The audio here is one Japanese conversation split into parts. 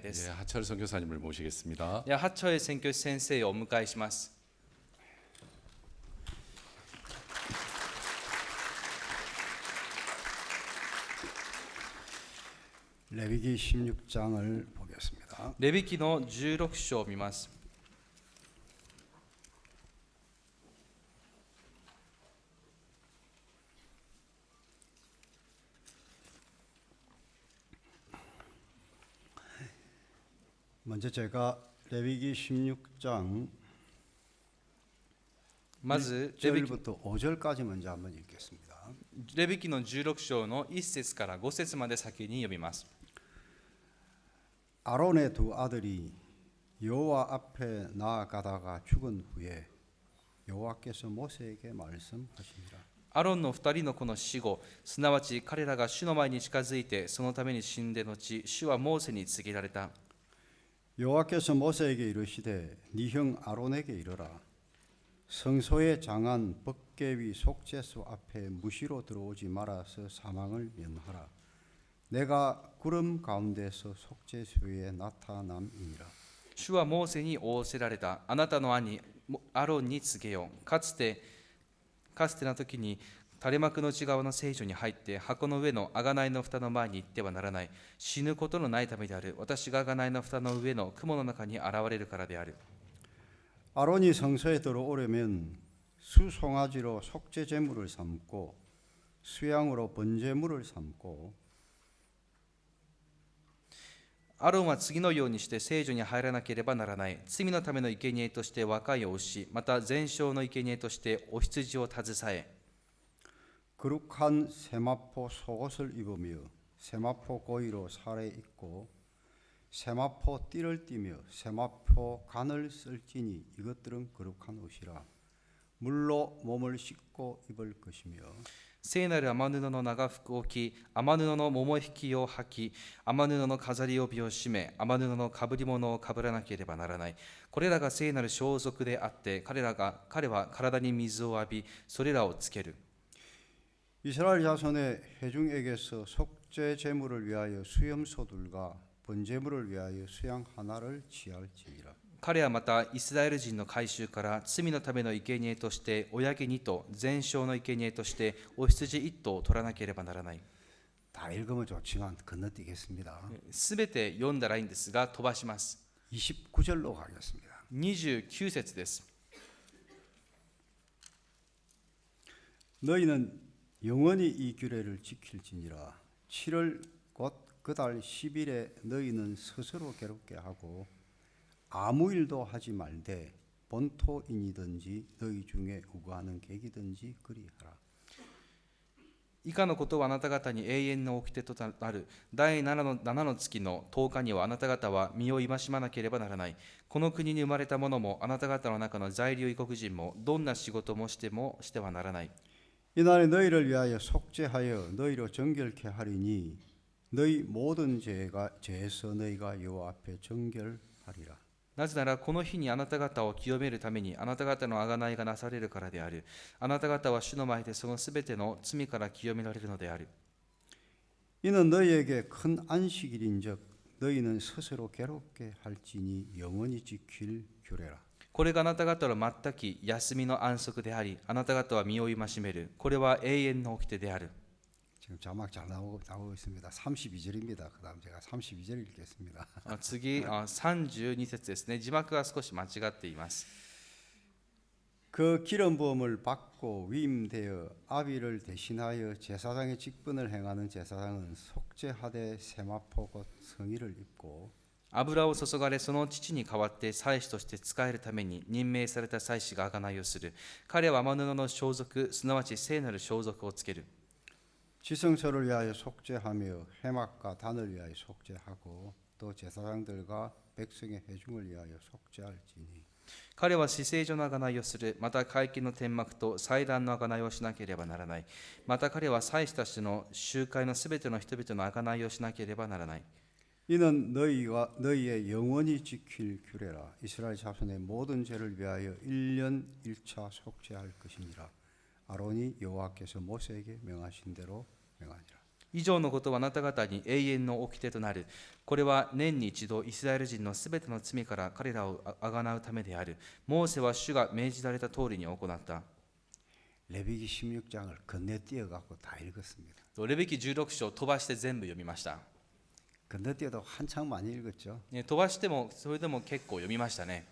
です。 하철 선교사님을 모시겠습니다. では八丁宣教師先生をお迎えします。 레위기 16장을 보겠습니다. レビ記の16章を見ます。 먼저 제가 레위기 16장 まずレビ記 1절부터 5절까지 먼저 한번 읽겠습니다. レビ記の16章の1節から5節まで先に読みます。 아론의 두 아들이 여호와 앞에 나아가다가 죽은 후에 여호와께서 모세에게 말씀하시니라. アロンの2人の子の死後、すなわち彼らが主の前に近づいてそのために死んで後、主はモーセに告げられた。 여호와께서 모세에게 이르시되 네 형 아론에게 이르라. 성소의 장한 법궤위 속죄소 앞에 무시로 들어오지 말아서 사망을 면하라. 내가 구름 가운데서 속죄소에 나타남이니라. 主はモーセに仰せられた。あなたの兄アロンに告げよう。かつての時に垂れ幕の内側の聖所に入って箱の上の贖いの蓋の前に行ってはならない。死ぬことのないためである。私が贖いの蓋の上の雲の中に現れるからである。 아론이 성소에 들어오려면 수송아지로 속죄 제물을 삼고 수양으로 번제물을 삼고 アロンは次のようにして聖所に入らなければならない。罪のための生贄として若い牛、また全焼の生贄としてお羊を携え、 거룩한 세마포 속옷을 입으며 세마포 고이로 살에 입고 세마포 띠를 띠며 세마포 간을 쓸지니 이것들은 거룩한 옷이라. 물로 몸을 씻고 입을 것이며 聖なる雨布の長服を着、雨布の桃引きを履き、雨布の飾り帯を締め、雨布のかぶり物をかぶらなければならない。これらが聖なる装束であって、彼は体に水を浴び、それらをつける。 이스라엘 자손의 회중에게서 속죄 제물을 위하여 수염소들과 번제물을 위하여 수양 하나를 취할지니라. 彼はまたイスラエル人の改宗から罪のための生贄として親毛2頭、全焼の生贄としてお羊1頭を取らなければならない。 다 읽으면 좋지만 건너뛰겠습니다. すべて読んだらいいんですが飛ばします。 29절로 가겠습니다. 29節です。 너희는 영원히 이 규례를 지킬지니라. 7월 곧 그달 10일에 너희는 스스로 괴롭게 하고 아무 일도 하지 말되 본토인이든지 너희 중에 우고하는 객이든지 그리하라. 以下のことはあなた方に永遠の掟となる。第7の月の10日にはあなた方は身を戒まなければならない。この国に生まれた者もあなた方の中の在留異国人もどんな仕事もしてはならない。 이날에 너희를 위하여 속죄하여 너희로 정결케 하리니 너희 모든 죄에서 너희가 여호와 앞에 정결하리라. なぜならこの日にあなた方を清めるためにあなた方の贖いがなされるからである。あなた方は主の前でそのすべての罪から清められるのである。 이는 너희에게 큰 안식일인즉 너희는 스스로 괴롭게 할지니 영원히 지킬 규례라. これがあなた方の全き休みの安息であり、あなた方は身を戒める。これは永遠の掟である。 지금 자막 잘 나오고 있습니다. 32절입니다. 그다음 제가 32절 읽겠습니다. 次、32節ですね。字幕が少し間違っています。 그 기름 부음을 받고 위임되어 아비를 대신하여 제사장의 직분을 행하는 제사장은 속죄하되 세마포 곧 성의를 입고 油を注がれ、その父に代わって祭司として仕えるために任命された祭司が贖いをする。彼は雨布の装束、すなわち聖なる装束をつける。 지성소를 위하여 속죄하며 해막과 단을 위하여 속죄하고 또 제사장들과 백성의 회중을 위하여 속죄할지니 彼は至聖所の贖いをする。また会見の天幕と祭壇の贖いをしなければならない。また彼は祭司たちの集会のすべての人々の贖いをしなければならない。 이는 너희의 영원히 지킬 규례라. 이스라엘 자손의 모든 죄를 위하여 1년 1차 속죄할 것이니라. 아론이 여호와께서 모세에게 명하신 대로 명하니라. 以上のことはあなた方に永遠の掟となる。これは年に一度イスラエル人のすべての罪から彼らをあがなうためである。モーセは主が命じられた通りに行った。 레위기 16장을 건너뛰어 갖고 다 읽었습니다. レビ記16章を飛ばして全部読みました。 건너뛰어도 한창 많이 읽었죠. 飛ばしてもそれでも結構読みましたね。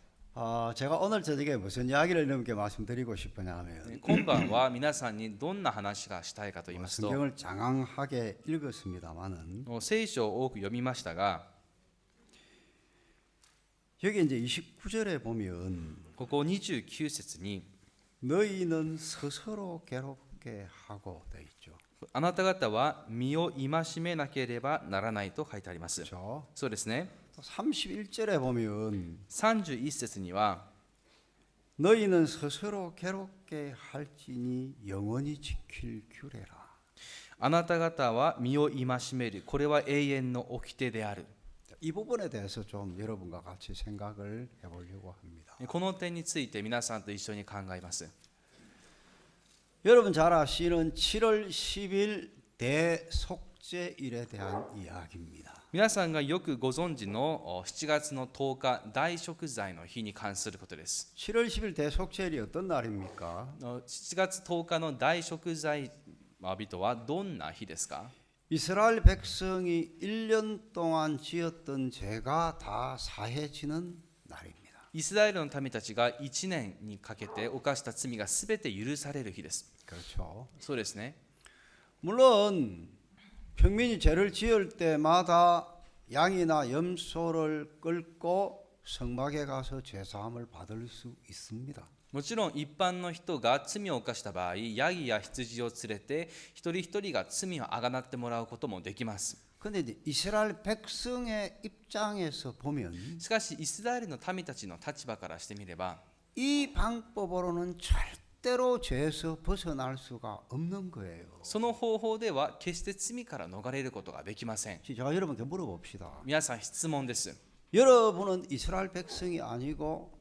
제가 오늘 저녁에 무슨 이야기를 이렇게 말씀드리고 싶으냐 하면 今晩は皆さんにどんな話がしたいかと言いますと、 성경을 장황하게 읽었습니다만은 聖書を多く読みましたが、 여기 이제 29절에 보면 ここ29節に 너희는 스스로 괴롭게 하고 돼 있죠. あなた方は身を戒めなければならないと書いてあります。 그렇죠. そうですね。 또 31절에 보면 31節には 너희는 스스로 괴롭게 할지니 영원히 지킬 규례라. あなた方は身を戒める。これは永遠の掟である。 이 부분에 대해서 좀 여러분과 같이 생각을 해보려고 합니다. この点について皆さんと一緒に考えます。 여러분 잘 아시는 7월 10일 대속죄일에 대한 이야기입니다. 皆さんがよくご存知の7月の10日大食材の日に関することです。 7월 10일 대속죄일이 어떤 날입니까? 7月10日の大食材日とはどんな日ですか？ 이스라엘 백성이 1년 동안 지었던 죄가 다 사해지는 날입니다. イスラエルの民たちが1年にかけて犯した罪がすべて許される日です。 그렇죠. そうですね。 물론 평민이 죄를 지을 때마다 양이나 염소를 끌고 성막에 가서 죄사함을 받을 수 있습니다. もちろん一般の人が罪を犯した場合、ヤギや羊を連れて一人一人が罪をあがなってもらうこともできます。 근데 이제 이스라엘 백성의 입장에서 보면 しかしイスラエルの民たちの立場からしてみれば、 이 방법으로는 절대로 죄에서 벗어날 수가 없는 거예요. その方法では決して罪から逃れることができません。 제가 여러분께 물어봅시다. 皆さん質問です。 여러분은 이스라엘 백성이 아니고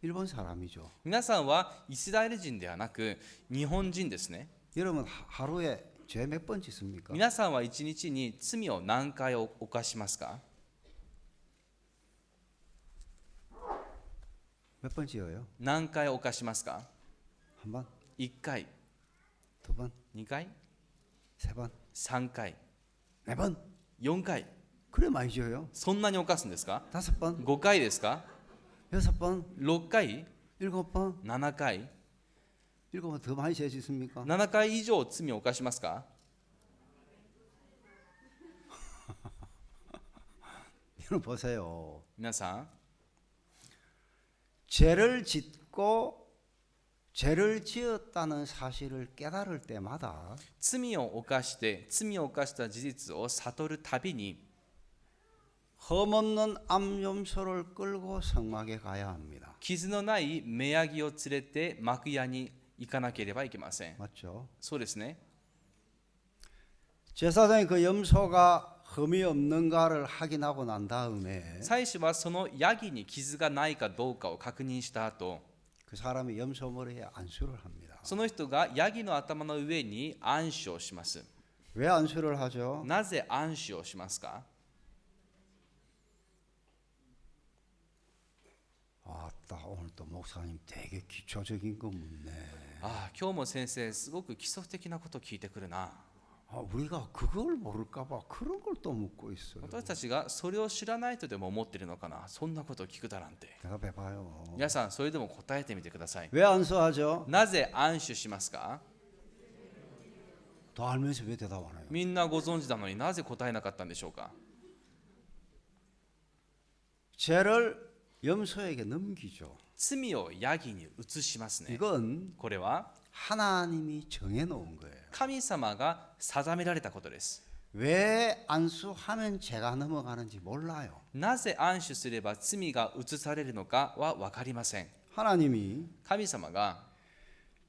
일본 사람이죠. 皆さんはイスラエル人ではなく日本人ですね。 여러분 하루에 죄 몇 번 짓습니까? 皆さんは一日に罪を何回犯しますか？ 몇 번 지어요? 何回犯しますか？ 한 번, 1回、 두 번, 2回、 세 번, 3回、 네 번. 4回。 그래 많이 지어요. そんなに犯すんですか？ 다섯 번, 5回ですか？ 여섯 번, 6回、 일곱 번. 7回、 일곱 번 더 많이 죄 짓습니까? 7回以上罪を犯しますか？ 여러분 보세요. 皆さん、 죄를 짓고 죄를 지었다는 사실을 깨달을 때마다 罪を犯して罪を犯した事実を悟るたびに 흠없는 암염소를 끌고 성막에 가야 합니다. 傷のない目ヤギを連れて幕屋に行かなければいけません。 맞죠? そうですね。 제사장이 그 염소가 흠이 없는가를 확인하고 난 다음에 祭司はそのヤギに傷がないかどうかを確認した後、 그 사람이 염소 머리에 안수를 합니다. その人がヤギの頭の上に安手をします。 왜 안수를 하죠? なぜ安手をしますか？ 아따 오늘 또 목사님 되게 기초적인 거 묻네. ああ、今日も先生すごく基礎的なことを聞いてくるな。 우리가 그걸 모를까봐 그런 걸 또 묻고 있어요. 私たちがそれを知らないとでも思っているのかな。そんなことを聞くだなんて。 대답해봐요. 皆さんそれでも答えてみてください。 왜 안수하죠? なぜ安手しますか？ 더 알면서 왜 대답 안 해요? みんなご存知なのになぜ答えなかったんでしょうか？ 죄를 염소에게 넘기죠. 罪をヤギに移しますね。 이건 これは 하나님이 정해놓은 거예요. 神様が定められたことです。 왜 안수하면 죄가 넘어가는지 몰라요. なぜ安手すれば罪が移されるのかは分かりません。 하나님이 神様が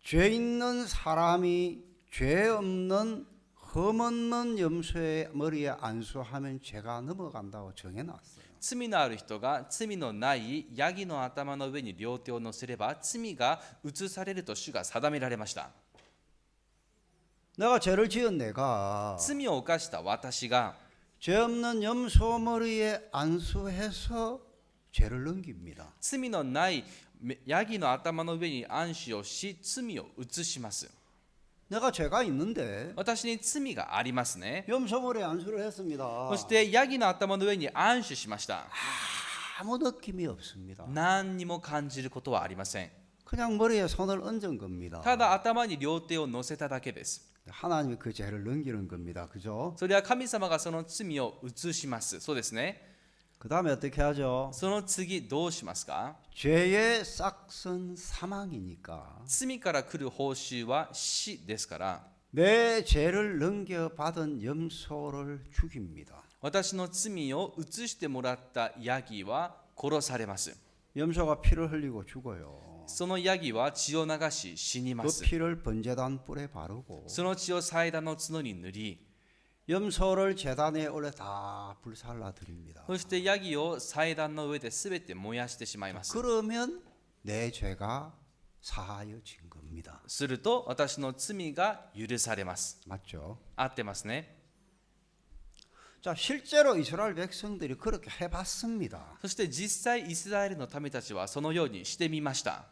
죄 있는 사람이 죄 없는 흠없는 염소의 머리에 안수하면 죄가 넘어간다고 정해놨어요. 罪のある人が罪のないヤギの頭の上に両手を乗せれば罪が移されると主が定められました。 내가 죄를 지은 내가 罪を犯した私が 죄 없는 염소머리에 안수해서 죄를 넘깁니다. 罪のないヤギの頭の上に安心をし罪を移します。 내가 죄가 있는데 私に罪がありますね。 염소머리에 안수를 했습니다. そしてヤギの頭の上に安心しました。 아무 느낌이 없습니다. 何にも感じることはありません。 그냥 머리에 손을 얹은 겁니다. ただ頭に両手を乗せただけです。 하나님이 그 죄를 넘기는 겁니다. 그죠? それは神様がその罪を移します。そうですね。 그 다음에 어떻게 하죠? その次どうしますか？ 죄의 싹은 사망이니까 罪から来る報酬は死ですから、 내 죄를 넘겨받은 염소를 죽입니다. 私の罪を移してもらったヤギは殺されます。 염소가 피를 흘리고 죽어요. そのヤギは血を流し死にま 그 す。 피를 번제단 뿔에 바르고 その血を祭壇の角に塗り、 염소를 제단에 올려 다 불살라 드립니다. そしてヤギを祭壇の上で全て燃やしてしまいます。 그러면 내 죄가 사하여진 겁니다. すると私の罪が許されます。 맞죠? 合ってますね。 자, 실제로 이스라엘 백성들이 그렇게 해봤습니다. そして実際イスラエルの民たちはそのようにしてみました。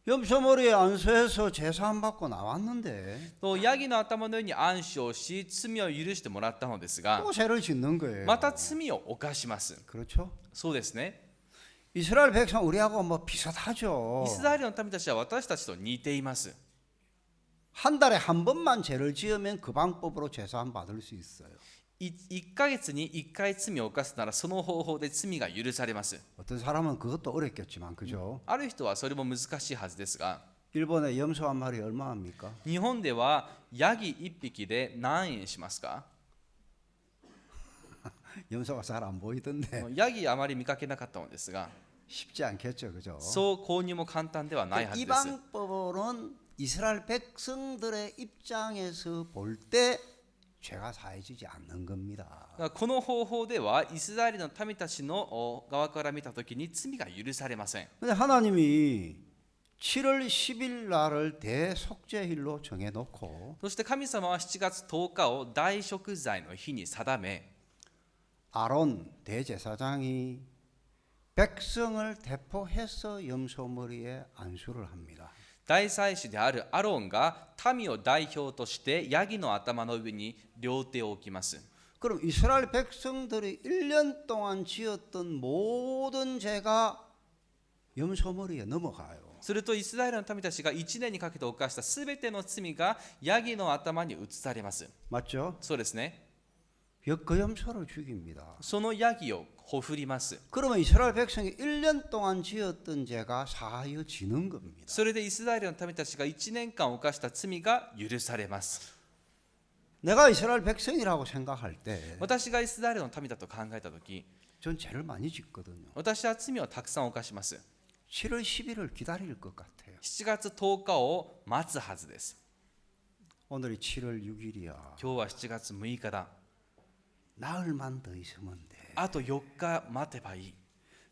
염소머리에 안수해서 제사함 받고 나왔는데 とヤギの頭の上に安心をし罪を許してもらったのですが、 또 죄를 짓는 거예요. また罪を犯します。 그렇죠? そうですね。 이스라엘 백성 우리하고 뭐 비슷하죠. イスラエルの民たちは私たちと似ています。 한 달에 한 번만 죄를 지으면 그 방법으로 제사함 받을 수 있어요. 1ヶ月に1回罪を犯すならその方法で罪が許されます。 어떤 사람은 그것도 어렵겠지만 그죠? ある人はそれも難しいはずですが、 일본에 염소 한 마리 얼마 합니까? 日本ではヤギ1匹で何円しますか？ 염소가 잘 안 보이던데 ヤギあまり見かけなかったのですが、 쉽지 않겠죠, 그죠? そう購入も簡単ではないはず 이 です。 방법으로는 이스라엘 백성들의 입장에서 볼 때 죄가 사해지지 않는 겁니다. この方法ではイスラエルの民たちの側から見たときに罪が許されません。 근데 하나님이 7월 10일 날을 대속죄일로 정해놓고 そして神様は7月10日を大贖罪の日に定め、 아론 대제사장이 백성을 대표해서 염소머리에 안수를 합니다. 大祭司であるアロンが民を代表としてヤギの頭の上に両手を置きます。 그럼 이스라엘 백성들이 1년 동안 지었던 모든 죄가 염소머리에 넘어가요. するとイスラエルの民たちが1年にかけて犯したすべての罪がヤギの頭に移されます。 맞죠? そうですね。 그 염소를 죽입니다. そのヤギをほふります。 그러면 이스라엘 백성이 1년 동안 지었던 죄가 사하여지는 겁니다. それでイスラエルの民たちが1年間犯した罪が許されます。 내가 이스라엘 백성이라고 생각할 때 私がイスラエルの民だと考えたとき、 전 죄를 많이 짓거든요. 私は罪をたくさん犯します。 7월 10일을 기다릴 것 같아요. 7月10日を待つはずです。 오늘이 7월 6일이야. 今日は7月6日だ。 나흘만 더 있으면 돼. あと4日待てばいい。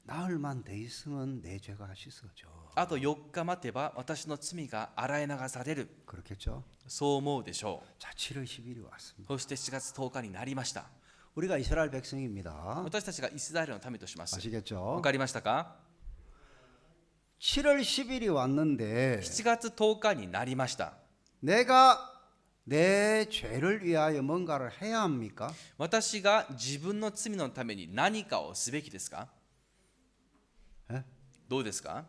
나흘만 더 있으면 내 죄가 씻어져. あと4日待てば私の罪が洗い流される。 그렇겠죠? そう思うでしょう。 자, 7월 10일이 왔습니다. そして7月10日になりました。 우리가 이스라엘 백성입니다. 私たちがイスラエルの民とします。わ 아시겠죠? かりましたか？ 7월 10일이 왔는데 7月10日になりました。 내가 내 죄를 위하여 뭔가를 해야 합니까? 私が自分の罪のために何かをすべきですか？え？どうですか？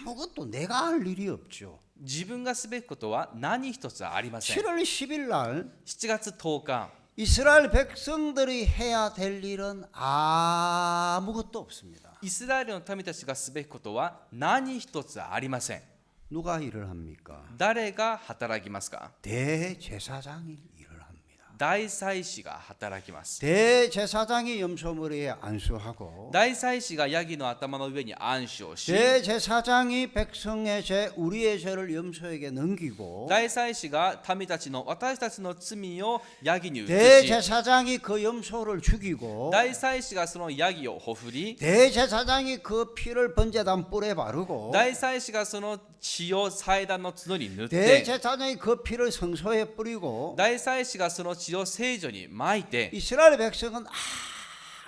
아무것도 내가 할 일이 없죠. 自分がすべきことは何一つありません。 7월 10일 날 7月10日、 이스라엘 백성들이 해야 될 일은 아무것도 없습니다. イスラエルの民たちがすべきことは何一つありません。 누가 일을 합니까? 誰が働きますか？ 대제사장이 일을 합니다. 大祭司が働きます。 대제사장이 염소머리에 안수하고 大祭司がヤギの頭の上に暗唱し、 대제사장이 백성의 죄 우리의 죄를 염소에게 넘기고 大祭司が民たちの私たちの罪をヤギに移し、 대제사장이 그 염소를 죽이고 大祭司がそのヤギをほふり、 대제사장이 그 피를 번제단 뿔에 바르고 大祭司がその血を祭壇の角に塗って、 대제사장이 그 피를 성소에 뿌리고 大祭司がその血を聖女に撒いて、 이스라엘 백성은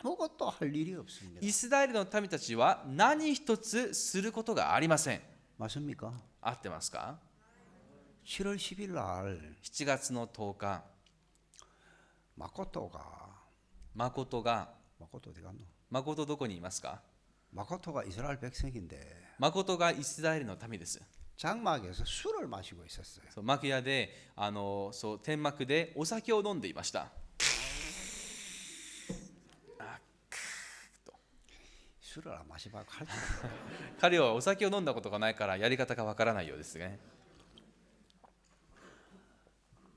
아무것도 할 일이 없습니다. イスラエルの民たちは何一つすることがありません。 맞습니까? 合ってますか？ 7월 10일 날 7月の10日、 마코토가 誠が、 마코토 어디 갔노? 誠どこにいますか？ 마코토가 이스라엘 백성인데 誠がイスラエルの民です。 장막에서 술을 마시고 있었어요. そう幕屋でそう天幕でお酒を飲んでいました。 술을 안 마시면 할 줄. 彼はお酒を飲んだことがないからやり方がわからないようですね。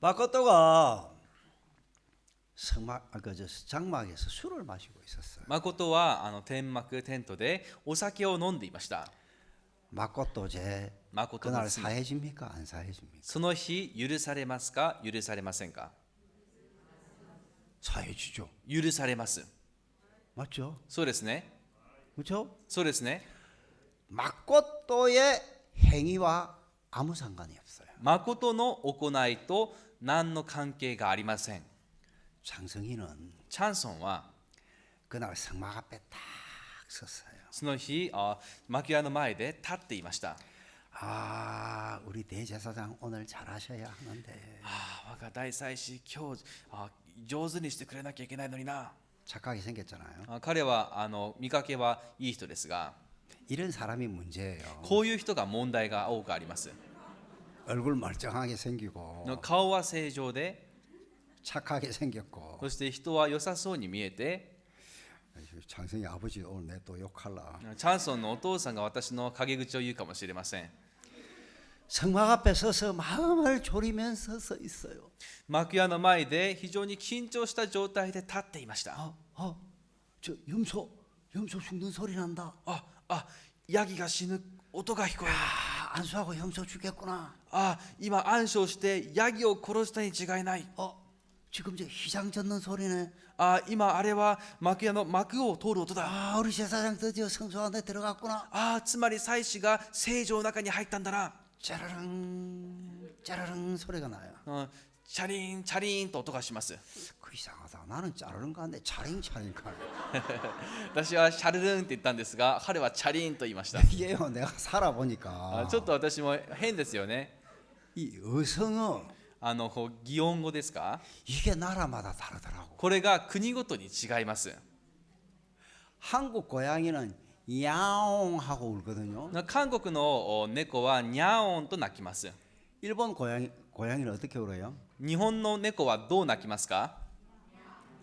마코토가 장막에서 술을 마시고 있었어요. 誠は天幕テントでお酒を飲んでいました。 마코토 죄 誠 그날 の罪、 사해집니까 안 사해집니까? その日許されますか許されませんか？ 사해지죠. 許されます。 맞죠? そうですね。 그렇죠? そうですね。 마코토의 행위와 아무 상관이 없어요. 誠の行いと何の関係がありません。 장성희는 チャンソンは 그날 성막 앞에 딱 섰어요. その日幕屋の前で立っていました。 아, 우리 대제사장 오늘 잘하셔야 하는데 我が大祭司今日上手にしてくれなきゃいけないのにな。 착하게 생겼잖아요. 彼は見かけはいい人ですが、 이런 사람이 문제예요. こういう人が問題が多くあります。 얼굴 멀쩡하게 생기고 顔は正常で、 착하게 생겼고 そして人は良さそうに見えて、 장성희 아버지 오늘 내 또 욕할라. チャンソンのお父さんが私の陰口を言うかもしれません。 성막 앞에 서서 마음을 졸이면서 서 있어요. 幕屋の前で非常に緊張した状態で立っていました。 저 염소 죽는 소리 난다. ヤギが死ぬ音が聞こえる。 안수하고 염소 죽겠구나. 今暗唱してヤギを殺したに違いない。 지금 저 휘장 젓는 소리네. 今あれは幕屋の幕を通る音だ。 우리 제사장 드디어 성소 안에 들어갔구나. つまり祭司が聖女の中に入ったんだな。 짜르릉 소리가 나요. チャリンチャリンと音がします。 그 이상하다. 나는 짜르릉 가는데 차링 가. 私はシャルルンって言ったんですが、彼はチャリンと言いました。 이게요. 내가 살아보니까 ちょっと私も変ですよね。 이 어성어 こう擬音語ですか？ 이게 나라마다 다르더라고. これが国ごとに違います。 한국 고양이는 야옹 하고 울거든요. 韓国の猫はニャーオンと鳴きます。 일본 고양이는 어떻게 울어요? 日本の猫はどう鳴きますか？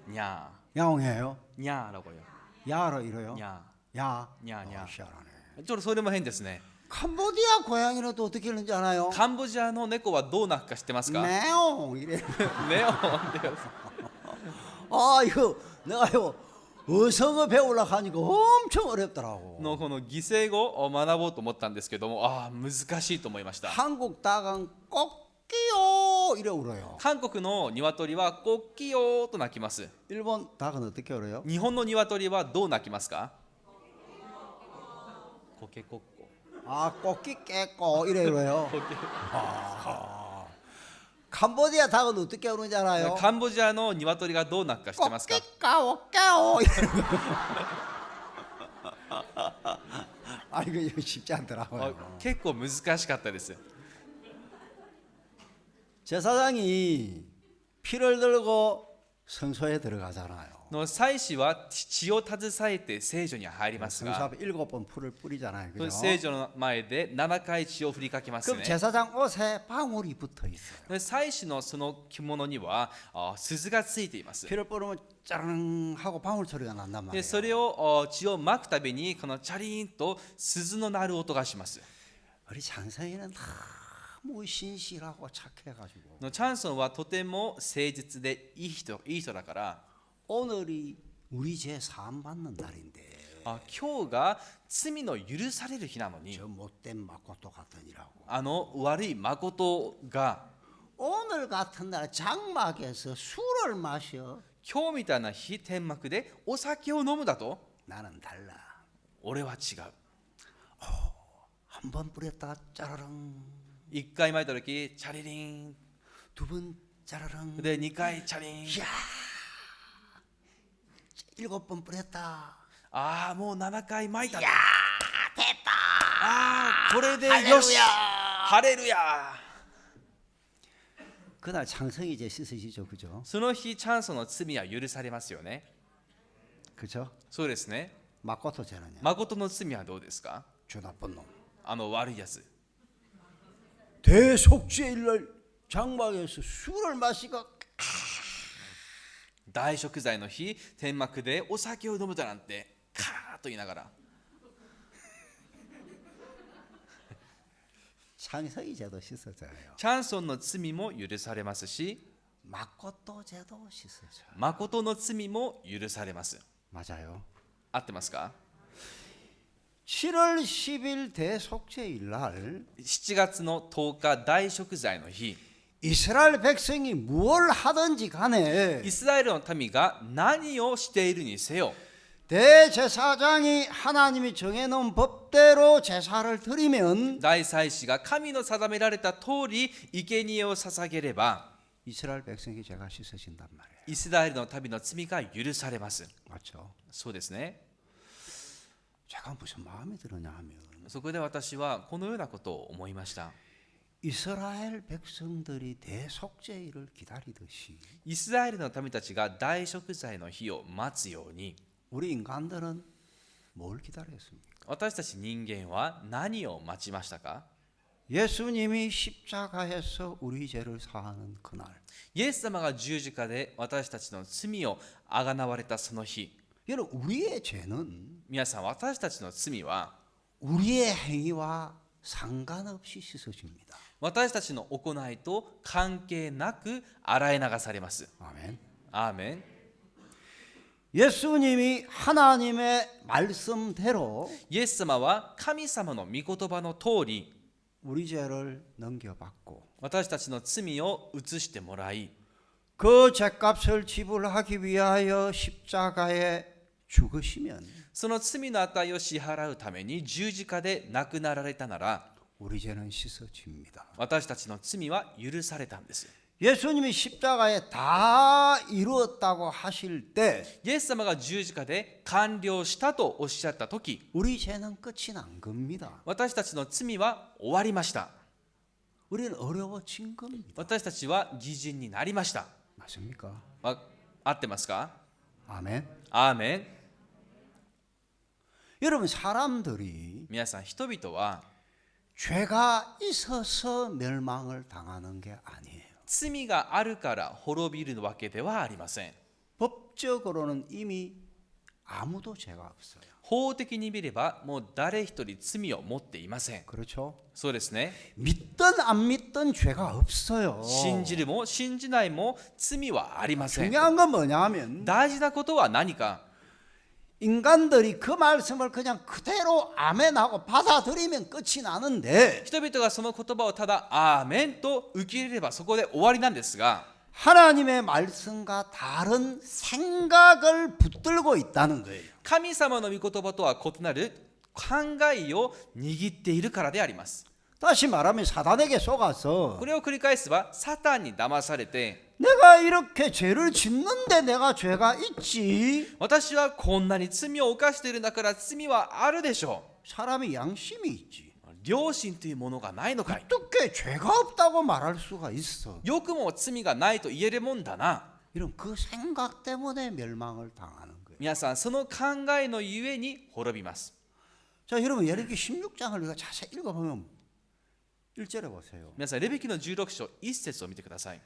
ニャ 야옹해요. ーニャーラゴよ。 야로 이래요. ニャ 야. 냐, 냐. 희한하네. ちょっとそれも変ですね。 캄보디아 고양이는 또 어떻게 하는지 알아요? カンボジアの猫はどう鳴くか知ってますか？ 네옹 이래. ネオンってやつ。 이거 내가요 어성어 배우려고 하니까 엄청 어렵더라고. のこの擬声語を学ぼうと思ったんですけども、難しいと思いました。 한국 닭은 꼭끼요 이래 울어요. 韓国の鶏はコッキヨーと鳴きます。 일본 닭은 어떻게 울어요? 日本の鶏はどう鳴きますか？コケコッコ。 꼭끼 깨꼬 이래 울어요. コケ 캄보디아 닭은 어떻게 우는지 알아요? カンボジアの鶏がどう鳴くか知ってますか？ 꼬끼까오까오 이거 쉽지 않더라고요. 結構難しかったです。 제사장이 피를 들고 성소에 들어가잖아요. の祭司は血を携えて聖女に入ります 성소 が、 앞에 7번 풀을 뿌리잖아요. その 그죠? 聖女の前で7回血を振りかけます 그럼 ね。 제사장 옷에 방울이 붙어 있어요. で祭司のその着物には鈴がついています。 피를 뿌리면 짜르릉 하고 방울 소리가 난단 で 말이에요. それを血をまくたびにこのチャリーンと鈴の鳴る音がします。 우리 장성이는 너무 신실하고 착해가지고 のチャンソンはとても誠実でいい人だから、 오늘이 우리 죄 사함 받는 날인데 今日が罪の許される日なのに、 저 못된 마코토 같으니라고 悪い誠が 오늘 같은 날 장막에서 술을 마셔 今日みたいな日天幕でお酒を飲むだと、 나는 달라 俺は違う。 한 번 뿌렸다 짜라랑 1回巻いた時チャリリン 두 번 짜라랑 で2回チャリン、 이야 7번 뿌렸다 もう7回巻いた。 야 됐다 これでよし、 할렐루야 ハレルヤ。 그날 창성이 이제 씻으시죠 그죠 その日チャンソンの罪は許されますよね。 그죠 そうですね。 마코토 죄는요 誠の罪はどうですか？ 저 나쁜 놈 悪いやつ。 대속죄일날 장막에서 술을 마시고 大食材の日天幕でお酒を飲むだなんてカーッと言いながら、 창성이 죄도 씻어져요 チャンソンの罪も許されますし、 마코토 죄도 씻어져요 誠の罪も許されます。 맞아요 合ってますか？ 7월 10일 대속죄일 날 7月の10日大食材の日、 이스라엘 백성이 무엇을 하든지 간에 イスラエルの民が何をしているにせよ、 대제사장이 하나님이 정해놓은 법대로 제사를 드리면 大祭司が神の定められた通り生贄を捧げれば、 이스라엘 백성이 죄가 씻어진단 말이에요 イスラエルの民の罪が許されます。 맞죠? そうですね。 제가 무슨 마음이 드느냐 하면 そこで私はこのようなことを思いました。 이스라엘 백성들이 대속죄일을 기다리듯이 イスラエルの民たちが大食材の日を待つように、 우리 인간들은 뭘 기다렸습니까? 私たち人間は何を待ちましたか？ 예수님이 십자가에서 우리 죄를 사하는 그날 イエス様が十字架で私たちの罪をあがなわれたその日、 여러분 우리의 죄는 皆さん、私たちの罪は 우리의 행위와 상관없이 씻어집니다 私たちの行いと関係なく洗い流されます。 아멘 アーメン。 예수님이 하나님의 말씀대로 イエス様は神様の御言葉の通り、 우리 죄를 넘겨받고 私たちの罪を移してもらい、 그 죄값을 지불하기 위하여 십자가에 죽으시면 その罪の値を支払うために十字架で亡くなられたなら、 우리 죄는 씻어집니다 私たちの罪は許されたんです。 예수님이 십자가에 다 이루었다고 하실 때 イエス様が十字架で完了したとおっしゃったとき、 우리 죄는 끝이 난 겁니다 私たちの罪は終わりました。 우리는 어려워진 겁니다 私たちは義人になりました。 맞습니까? 合ってますか？ 아멘 アーメン。 여러분 사람들이 皆さん、人々は 죄가 있어서 멸망을 당하는 게 아니에요 罪があるから滅びるわけではありません。 법적으로는 이미 아무도 죄가 없어요 法的に見ればもう誰一人罪を持っていません。 그렇죠? そうですね。 믿든 안 믿든 죄가 없어요 信じるも信じないも罪はありません。 중요한 건 뭐냐면 大事なことは何か、 인간들이 그 말씀을 그냥 그대로 아멘하고 받아들이면 끝이 나는데 人々がその言葉をただアーメンと受け入れればそこで終わりなんですが、 하나님의 말씀과 다른 생각을 붙들고 있다는 거예요 神様の御言葉とは異なる考えを握っているからであります。 다시 말하면 사단에게 속아서 これを繰り返せばサタンに騙されて、 내가 이렇게 죄를 짓는데 내가 죄가 있지 私はこんなに罪を犯しているんだから罪はあるでしょ 사람이 양심이 있지 う。良心というものがないのかい。 어떻게 죄가 없다고 말할 수가 있어 よくも罪がないと言えるもんだな。 이런 그 생각 때문에 멸망을 당하는 거예요 皆さん、その考えのゆえに滅びます。 자 여러분 예레미야 16장을 우리가 자세히 읽어보면 1절에 보세요 皆さん、レビキの16章1節を見てください。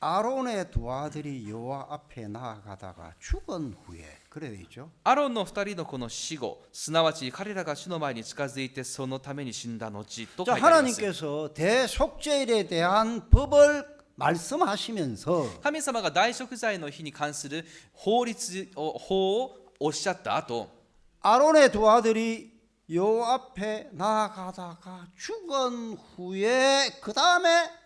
아론의 두 아들이 여호와 앞에 나아가다가 죽은 후에 그래 돼 있죠. アロンの2人の子の死後、すなわち彼らが主の前に近づいてそのために死んだ後と書 자, いてあります。 하나님께서 대속죄일에 대한 법을 말씀하시면서 神様が大贖罪の日に関する法をおっしゃった後、 아론의 두 아들이 여호와 앞에 나아가다가 죽은 후에 그 다음에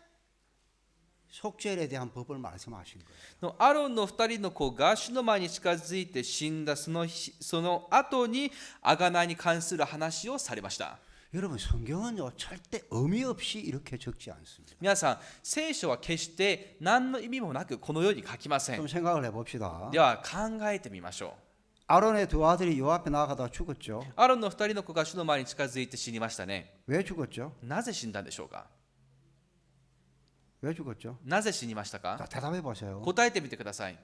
속죄일에 대한 법을 말씀하신 거예요. アロンの2人の子が主の前に近づいて死んだその後に贖いに関する話をされました。 여러분 성경은요 절대 의미 없이 이렇게 적지 않습니다. 皆さん、聖書は決して何の意味もなくこのように書きません。 좀 생각을 해봅시다. では考えてみましょう。 아론의 두 아들이 여호와 앞에 나아가다가 죽었죠. アロンの2人の子が主の前に近づいて死にましたね。 왜 죽었죠? なぜ死んだんでしょうか。 왜 죽었죠? なぜ死にましたか。 자, 대답해 보세요. 答えてみてください。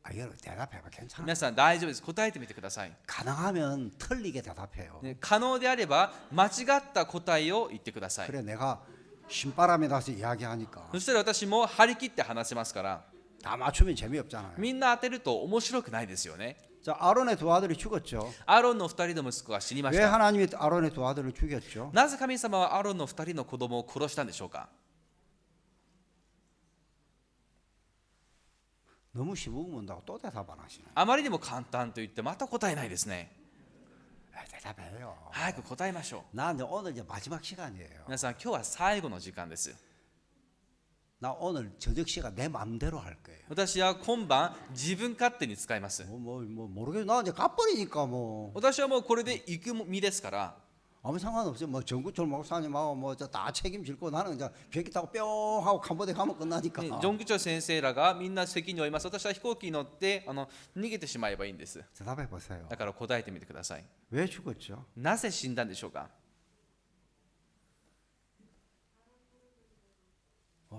아, 여러분 대답해봐 괜찮아. 皆さん大丈夫です。答えてみてください。 가능하면 틀리게 대답해요. ね、可能であれば間違った答えを言ってください。 그래 내가 신바람에 나서 이야기하니까 そしたら私も張り切って話せますから、 다 맞추면 재미없잖아요. みんな当てると面白くないですよね。 자, 아론의 두 아들이 죽었죠. アロンの2人の息子が死にまし 왜 た。 하나님이 아론의 두 아들을 죽였죠? なぜ神様はアロンの2人の子供を殺したんでしょうか。 너무 쉬우고 문다고 또 대답 안 하시네. あまりにも簡単と言ってまた答えないですね。 대답해요. 早く答えましょう。 나 이제 오늘 이제 마지막 시간이에요. 皆さん、今日は最後の時間です。 나 오늘 저녁 시간 내 마음대로 할 거예요. 私は今晩自分勝手に使います。 뭐 모르겠어. 나 이제 가버리니까 뭐 私はもうこれで行く身ですから、 아무 상관없어요. 뭐 정구철 목사님하고 뭐 저 다 책임질고 나는 이제 비행기 타고 뿅 하고 캄보디아 가면 끝나니까. ジョングチョ先生らがみんな責任を負います。私は飛行機に乗って逃げてしまえばいいんです。 대답해 보세요. だから答えてみてください。 왜 죽었죠? なぜ死んだんでしょうか。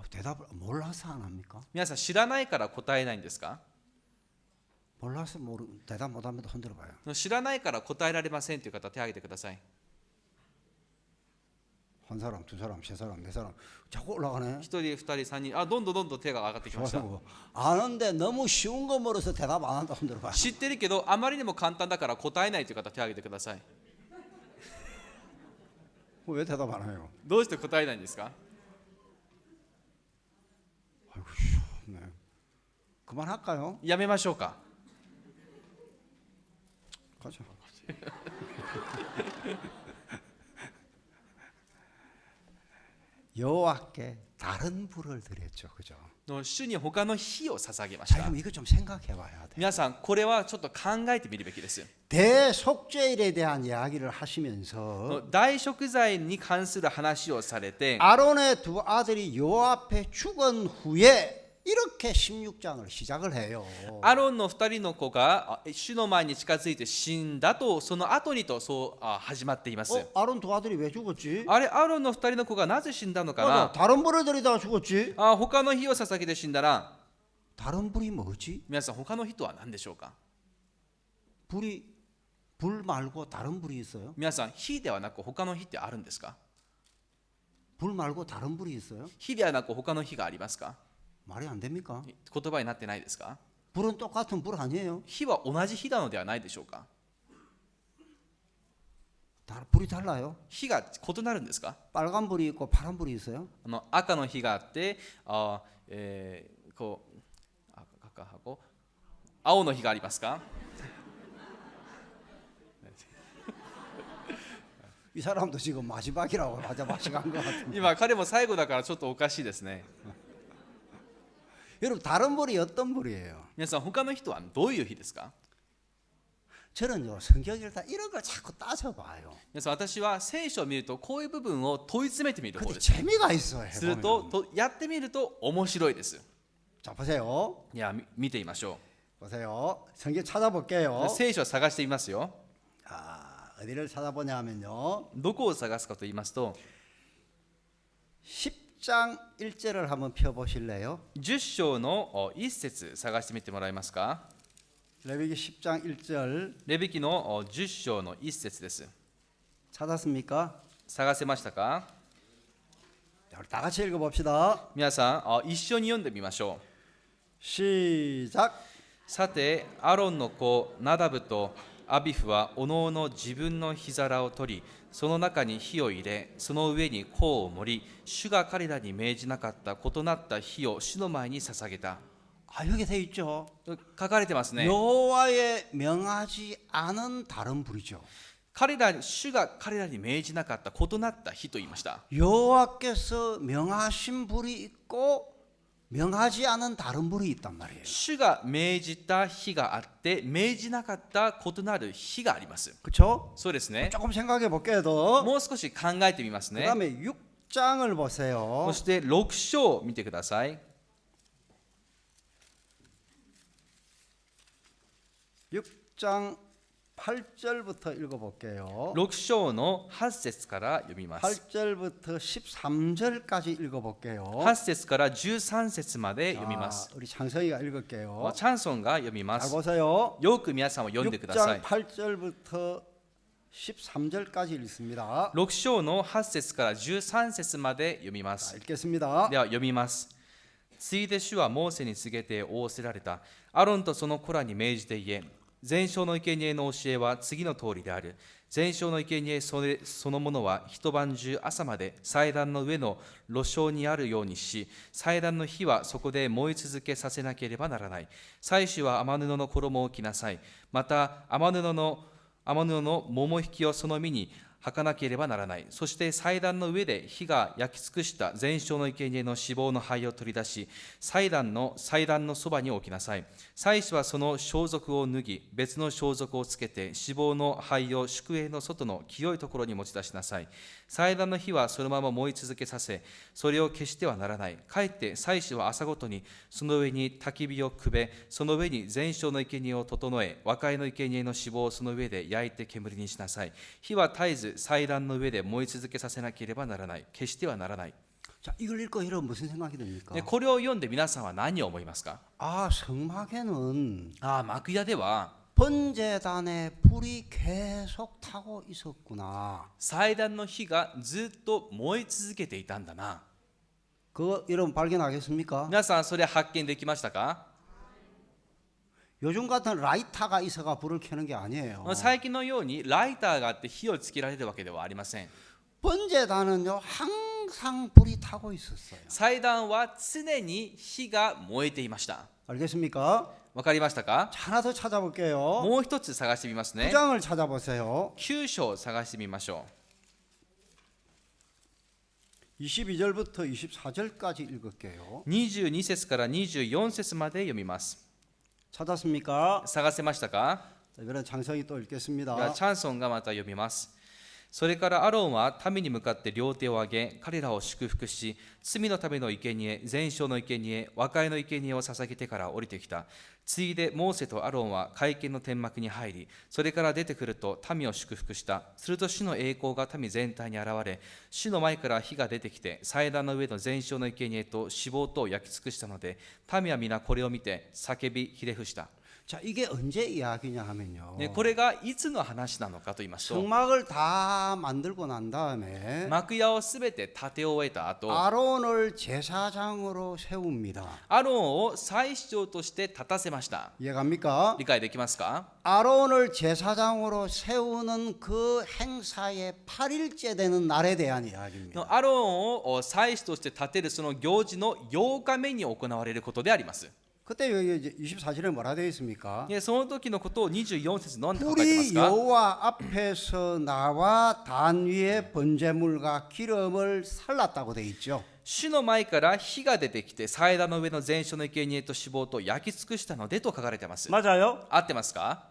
대답을 몰라서 안 합니까? 皆さん、知らないから答えないんですか。 몰라서 대답 못하면 흔들어 봐요. 知らないから答えられませんという方、手を挙げてください。 한 사람, 두 사람, 세 사람, 네 사람 자꾸 올라가네. 1人、2人、3人、どんどん手が上がってきました。 아는데 너무 쉬운 거 물어서 대답 안 한다 흔들어 봐요. 知ってるけど、あまりにも簡単だから答えないという方、手を挙げてください。 왜 대답 안 해요? どうして答えないんですか。 아이고 네. 그만할까요? やめましょうか。 가자. 여호와께 다른 불을 드렸죠, 그죠? 主に他の火を捧げまし 자, た。 그럼 이거 좀 생각해봐야 돼. 皆さん、これはちょっと考えてみるべきです。 대속죄일에 대한 이야기를 하시면서 大贖罪に関する話をされて、 아론의 두 아들이 여호와 앞에 죽은 후에 이렇게 16장을 시작을 해요. アロンの2人の子が主の前に近づいて死んだと、その後にとそう始まっています。 아론 두 아들이 왜 죽었지? あれ、アロンの2人の子がなぜ死んだのか 맞아, な。 다른 불을 들이다가 죽었지? 他の火を捧げて死んだら、 다른 불이 뭐지? 皆さん、他の火とは何でしょうか。 불 말고 다른 불이 있어요? 皆さん、火ではなく他の火ってあるんですか。 불 말고 다른 불이 있어요? 火ではなく他の火がありますか。 말이 안 됩니까? 言葉になってないですか。 불은 똑같은 불 아니에요? 火は同じ火なのではないでしょうか。 불이 달라요? 火が異なるんですか。 빨간 불이 있고 파란 불이 있어요? 赤の火があって、こう赤하고青の火がありますか。 이 사람도 지금 마지막이라고 마지막 한 것 같은데. 今彼も最後だからちょっとおかしいですね。 여러분 다른 불이 어떤 불이에요? 皆さん、他の火とはどういう火ですか。 저는요 성경 읽다 이런 걸 자꾸 따져봐요. 皆さん、私は聖書を見るとこういう部分を問い詰めてみる方 근데 です。 재미가 있어요. する 해보면. とやってみると面白いです。 자 보세요. いや、見てみましょ 보세요. 성경 찾아볼게요. う。聖書を探してみますよ。 어디를 찾아보냐 하면요. どこを探すかと言いますと、 10장 1절을 한번 펴보실래요? 10章の1節探してみてもらえますか。 레위기 10장 1절 レビ記の10章の1節です。 찾았습니까? 探せましたか。 자, 우리 다 같이 읽어봅시다. 皆さん一緒に読んでみましょう。 시작. さてアロンの子ナダブとアビフはおのおの自分の火皿を取り、その中に火を入れ、その上に香を盛り、主が彼らに命じなかった異なった火を主の前に捧げた。 아, 여기 돼 있죠. 書かれてますね。 여호와의 명하지 않은 다른 불이죠. 主が彼らに命じなかった異なった火と言いました。 여호와께서 명하신 불이 있고 명하지 않은 다른 불이 있단 말이에요. 主が命じた火があって、命じなかった異なる火があります。 그렇죠? そうですね。 조금 생각해 볼게요. 더. もう少し考えてみますね。 그다음에 6장을 보세요. そして6章を見てください。 6장 8절부터 읽어볼게요. 6章の8節から読みます。 8절부터 13절까지 읽어볼게요. 8節から13節まで読みま 자, す。 우리 창성이가 읽을게요. チャンソンが読みま 잘 す。 보세요. よく皆さんも読んでくださ 6장 い。 8절부터 13절까지 읽습니다. 6章の8節から13節まで読みま 자, す。 읽겠습니다. では読みます。ついで主はモーセに告げて仰せられた。アロンとその子らに命じて言え。全焼の生贄の教えは次の通りである。全焼の生贄そのものは一晩中朝まで祭壇の上の炉床にあるようにし、祭壇の火はそこで燃え続けさせなければならない。祭司は雨布の衣を着なさい。また雨布の桃引きをその身に履かなければならない。そして祭壇の上で火が焼き尽くした全焼の生贄の脂肪の灰を取り出し、祭壇のそばに置きなさい。祭司はその装束を脱ぎ、別の装束をつけて、脂肪の灰を宿営の外の清いところに持ち出しなさい。祭壇の火はそのまま燃え続けさせ、それを消してはならない。かえって祭司は朝ごとにその上に焚き火をくべ、その上に全焼の生贄を整え、和解の生贄の脂肪をその上で焼いて煙にしなさい。火は絶えず祭壇の上で燃え続けさせなければならない。決してはならない。 자, 이걸 읽고 여러분 무슨 생각이 듭니까? でこれを読んで皆さんは何を思いますか？ 아, 성막에는 幕屋では 번제단에 불이 계속 타고 있었구나. 祭壇の火がずっと燃え続けていたんだな。 그거 여러분 발견하겠습니까? 皆さんそれ発見できましたか？ 요즘 같은 라이터가 있어가 불을 켜는 게 아니에요. 最近のようにライターがあって火をつけられるわけではありません。 번제단은요 항상 불이 타고 있었어요. 祭壇は常に火が燃えていました。 알겠습니까? わかりましたか？ 자, 하나 더 찾아볼게요. もう一つ探してみますね。 9장을 찾아보세요. 9章を探してみましょ 22절부터 24절까지 읽을게요. う。22節から24節まで読みます。 찾았습니까? 探せましたか？ 자, 이번엔 장성이 또 では 읽겠습니다. チャンソンがまた読みます。それからアロンは民に向かって両手を上げ、彼らを祝福し、罪のための生贄、全焼の生贄、和解の生贄を捧げてから降りてきた。ついでモーセとアロンは会見の天幕に入り、それから出てくると民を祝福した。すると主の栄光が民全体に現れ、主の前から火が出てきて、祭壇の上の全焼の生贄と脂肪とを焼き尽くしたので、民は皆これを見て叫びひれ伏した。 자, 이게 언제 이야기냐 하면요. これがいつの話なのかと言いますと、 성막을 다 만들고 난 다음에 幕屋をすべて建て終えた後、 아론을 제사장으로 세웁니다. アロンを祭司長として立たせました。 이해갑니까? 理解できますか？ 아론을 제사장으로 세우는 그 행사의 8일째 되는 날에 대한 이야기입니다. アロンを祭司として立てるその行事の8日目に行われることであります。 그때 여기 이제 24절에 뭐라 되어 있습니까? その時のことを24節何て書かれてます 불이 か？ 여호와 앞에서 나와 단 위에 번제물과 기름을 살랐다고 되어 있죠. 主の前から火が出てきて祭壇の上の全焼の生贄と脂肪と焼き尽くしたのでと書かれています。 맞아요? 合ってますか？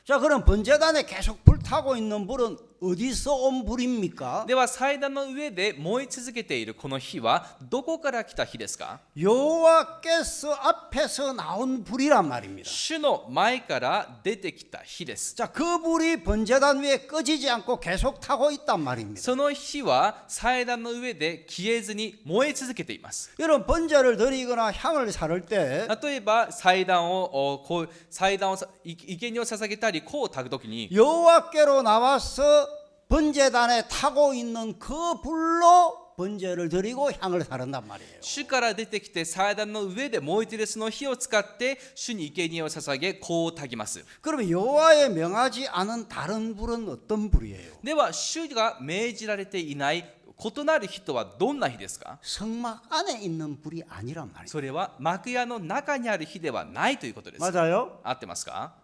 자, 그럼 번제단에 계속 불타고 있는 불은 어디서 온 불입니까? では祭壇の上で燃え続けているこの火はどこから来た火ですか？ 여호와께서 앞에서 나온 불이란 말입니다. 主の前から出てきた火です。 자, 그 불이 번제단 위에 꺼지지 않고 계속 타고 있단 말입니다. その火は祭壇の上で消えずに燃え続けています。 여러분 번제를 드리거나 향을 사를 때 例えば祭壇を生贄を捧げたり香を焚くときに 여호와께로 나와서 번제단에 타고 있는 그 불로 번제를 드리고 향을 사른단 말이에요. 主から出てきて祭壇の上で燃えているその火を使って主に生贄を捧げ香をたぎます。 그러면 여호와의 명하지 않은 다른 불은 어떤 불이에요? では主が命じられていない異なる火とはどんな火ですか？ 성막 안에 있는 불이 아니란 말이에요. それは幕屋の中にある火ではないということです。 맞아요? 合ってますか？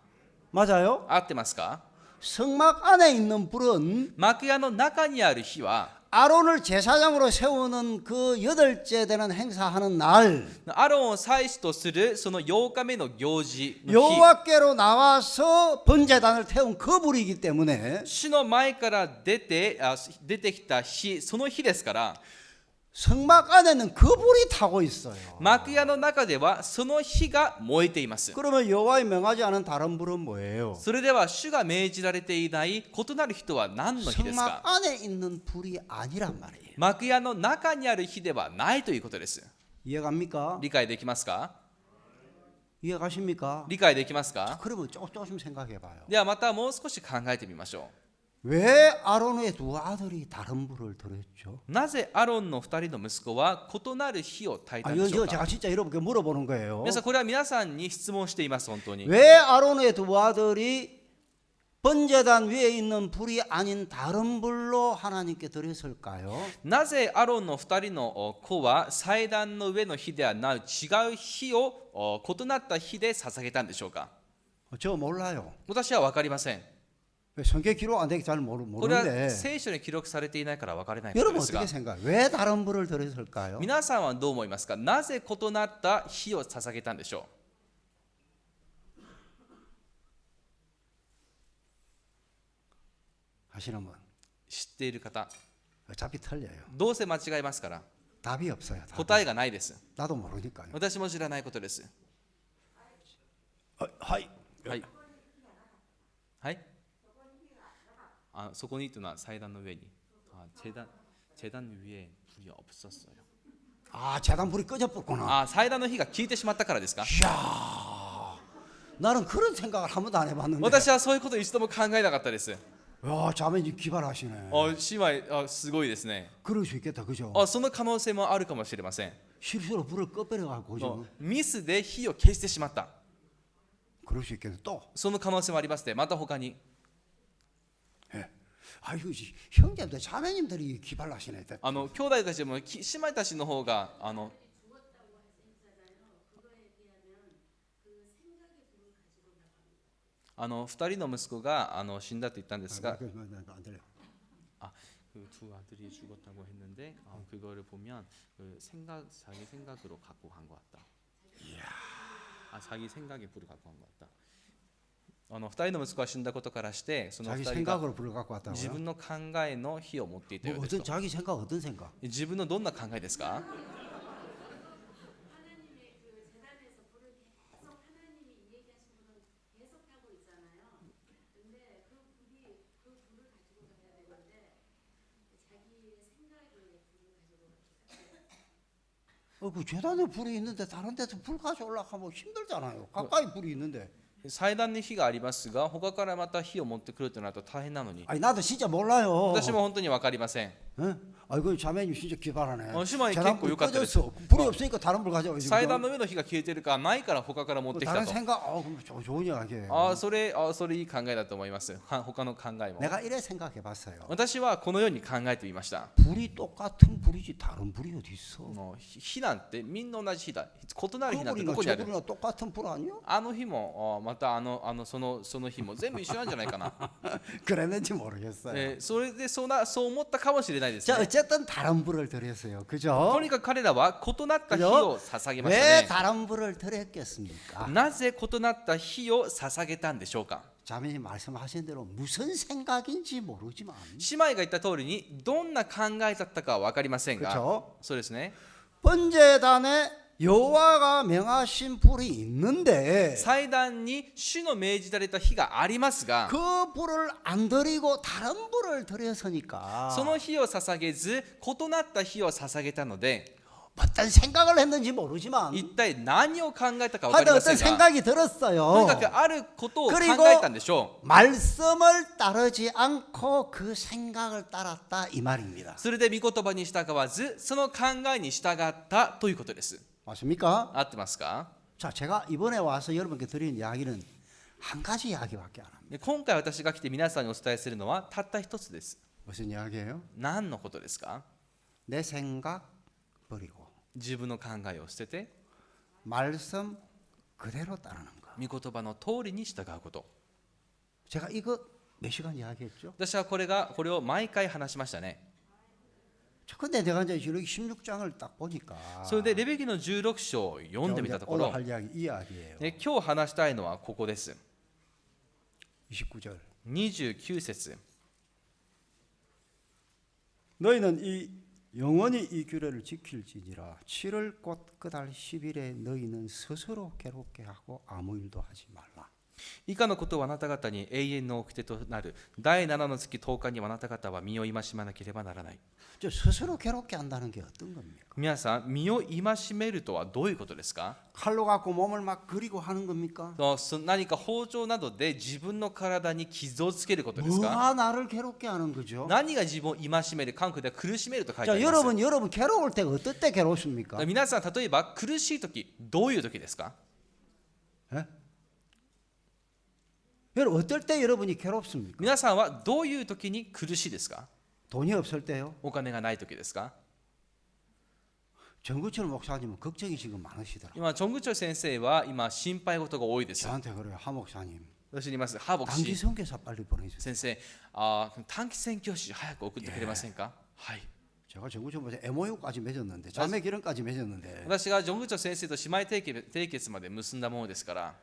맞아요? 合ってますか？ 성막 안에 있는 불은 幕屋の中にある火は 아론을 제사장으로 세우는 그 8째 되는 행사하는 날 アロンを祭司とするその8日目の行事の日、 여호와께로 나와서 번제단을 태운 그 불이기 때문에 主の前から出てきた火、その火ですから、 성막 안에는 그 불이 타고 있어요. 幕屋の中ではその火が燃えています。 그러면 여호와의 명하지 않은 다른 불은 뭐예요? それでは主が命じられていない異なる火とは何の火です 성막 か？ 안에 있는 불이 아니란 말이에요. 幕屋の中にある火ではないということです。 이해갑니까? 理解できますか？ 이해가십니까? 理解できますか？ 그러면 조금 생각해봐요. ではまたもう少し考えてみましょ 왜 아론의 두 아들이 다른 불을 들었죠? う。なぜアロンの2人の息子は異なる火を焚いたんで 이건 しょう 제가 か？ 진짜 이렇게 물어보는 거예요. 皆さん、これは皆さんに質問しています。本当に 왜 아론의 두 아들이 번제단 위에 있는 불이 아닌 다른 불로 하나님께 드렸을까요? なぜアロンの2人の子は祭壇の上の火ではなく違う火を異なった火で捧げたんでしょうか？ 저 몰라요. 私は分かりません。 성경 기록 안 되기 잘 これは 모르는데 聖書に記録されていないから分からないこと 여러분 ですが 어떻게 생각해요? 왜 다른 불을 드렸을까요? 皆さんはどう思いますか？なぜ異なった火を捧げたんでしょ 하시는 분 う？知っている方、 어차피 틀려요. どうせ間違えますから 답이 없어요. 답이. 答えがないです。 나도 모르니까요. 私も知らないことです。 하이. はいはい、そこにというのは祭壇の上に재단 위에 불이 없었어요. 아, 재단 불이 꺼졌구나. 祭壇の火が消えてしまったからですか？ 이야, 나는 그런 생각을 한 번도 안 해봤는데. 私はそういうことを一度も考えなかったです。 야, 자매님 기발하시네. 姉妹、すごいですね。 그럴 수 있겠다, 그죠? その可能性もあるかもしれません。 실수로 불을 꺼버려가고 그죠? ミスで火を消してしまった。 그럴 수 있겠네. 또. その可能性もありますね。また他に 예. 아이고, 형제들, 자매님들이 기발하시네. 兄弟たちも姉妹たちの方が2人の息子が死んだと言ったんですが 안 들려. 그 두 아들이 죽었다고 했는데 그거를 보면 자기 생각으로 갖고 간 것 같다. 자기 생각에 불을 갖고 간 것 같다. 2人の息子が死んだことからしてその2 자기 人が 생각으로 불을 갖고 自 왔다고요? 分の考えの火を持っていたよう 뭐 です 어떤 と。 자기 생각 어떤 생각? 自分のどんな考えですか？ 그 재단에 불이 있는데 다른 데서 불 가져오려고 하면 힘들잖아요. 가까이 불이 있는데. 祭壇に火がありますが他からまた火を持ってくるとなると大変なのに 아니 나도 진짜 몰라요. 私も本当に分かりません。 예? 아이고 자매님 진짜 기발하네. 심하게 재단 깼고 불 욕같다 꺼졌어. 불이 없으니까 다른 불 가져와. 祭壇の上の火が消えてるからないから他から持ってきた 다른 と。 생각, 그럼 좋은 이야기예요. それいい考えだと思います。他の考えも。 내가 이래 생각해봤어요. 私はこのように考えてみました。 불이 똑같은 불이지 다른 불이 어디 있어? 火なんてみんな同じ火だ。異なる 그 火なんて 불이나 どこに 저 ある？ 불이나 똑같은 불 아니야? あの火もまたその火も全部一緒なんじゃないかな。 그랬는지 모르겠어요. それでそう思ったかもしれないですね。 자, 어쨌든 다른 불을 드렸어요. と 그죠? にかく彼らは異なった火を捧げました 왜 ね。 다른 불을 드렸겠습니까? なぜ異なった火を捧げたんでしょうか？ 자매님 말씀하신 대로 무슨 생각인지 모르지만 姉妹が言った通りにどんな考えだったかは分かりませんが、 그렇죠? そうですね。 번제단에 여호와가 명하신 불이 있는데 祭壇に主の命じられた火がありますが、 그 불을 안 드리고 다른 불을 드렸으니까 その火を捧げず異なった火を捧げたので、 어떤 생각을 했는지 모르지만 一体何を考えたか分かり 하여튼 ませ 어떤 んが、 생각이 とに 들었어요. かくあることを考 그리고 えたんでしょ 말씀을 따르지 않고 그 생각을 따랐다 이 말입니다. う。それで御言葉に従わず、その考えに従ったということです。 맞습니까? 合ってますか？ 자, 제가 이번에 와서 여러분께 드리는 이야기는 한 가지 이야기밖에 안 합니다. で今回私が来て皆さんにお伝えするのはたった一つです。 무슨 이야기예요? 何のことですか？ 내 생각 버리고 自分の考えを捨てて 말씀 그대로 따르는 거. 御言葉の通りに従うこと。 제가 이거 몇 시간 이야기했죠? 私はこれを毎回話しましたね。 근데 내가 이제 여기 16장을 딱 보니까 それでレビ記の16章を読んでみたとこ 오늘 ろ、 할 이야기 이 이야기예요. 今日話したいのはここです。 29절. 29節。 너희는 영원히 이 규례를 지킬지니라 7월 곧 그달 10일에 너희는 스스로 괴롭게 하고 아무 일도 하지 말라. 以下のことはあなた方に永遠の掟となる。第7の月10日にはあなた方は身を戒めなければならない。 저 스스로 괴롭게 한다는 게 어떤 겁니까? 皆さん、身を戒めるとはどういうことですか？ 칼로 갖고 몸을 막 그리고 하는 겁니까? 何か包丁などで自分の体に傷をつけることですか？ 뭐가 나를 괴롭게 하는 거죠? 何が自分を戒める、韓国では苦しめると書いてあ 자, ります。 여러분 괴로울 때가 어떨 때 괴롭습니까? 皆さん、例えば苦しい時、どういう時ですか？ 예? 여러분 어떨 때 여러분이 괴롭습니까? 皆さんはどういう時に苦しいですか？ 돈이 없을 때요? お金がない時ですか？ 정구철 목사님은 걱정이 지금 많으시더라고요. 今、チョングチョ先生は今心配事が多いです。 저한테 그래요. 하 목사님. 私に言います。ハ牧 단기 師 선교사 빨리 보내주세요. 先生、短期宣教師早く送ってくれませんか？はい。 제가 정구철 목사 MOU까지 맺었는데 자매 기름까지 맺었는데 私がジョングチョ先生と姉妹締結まで結んだものですから、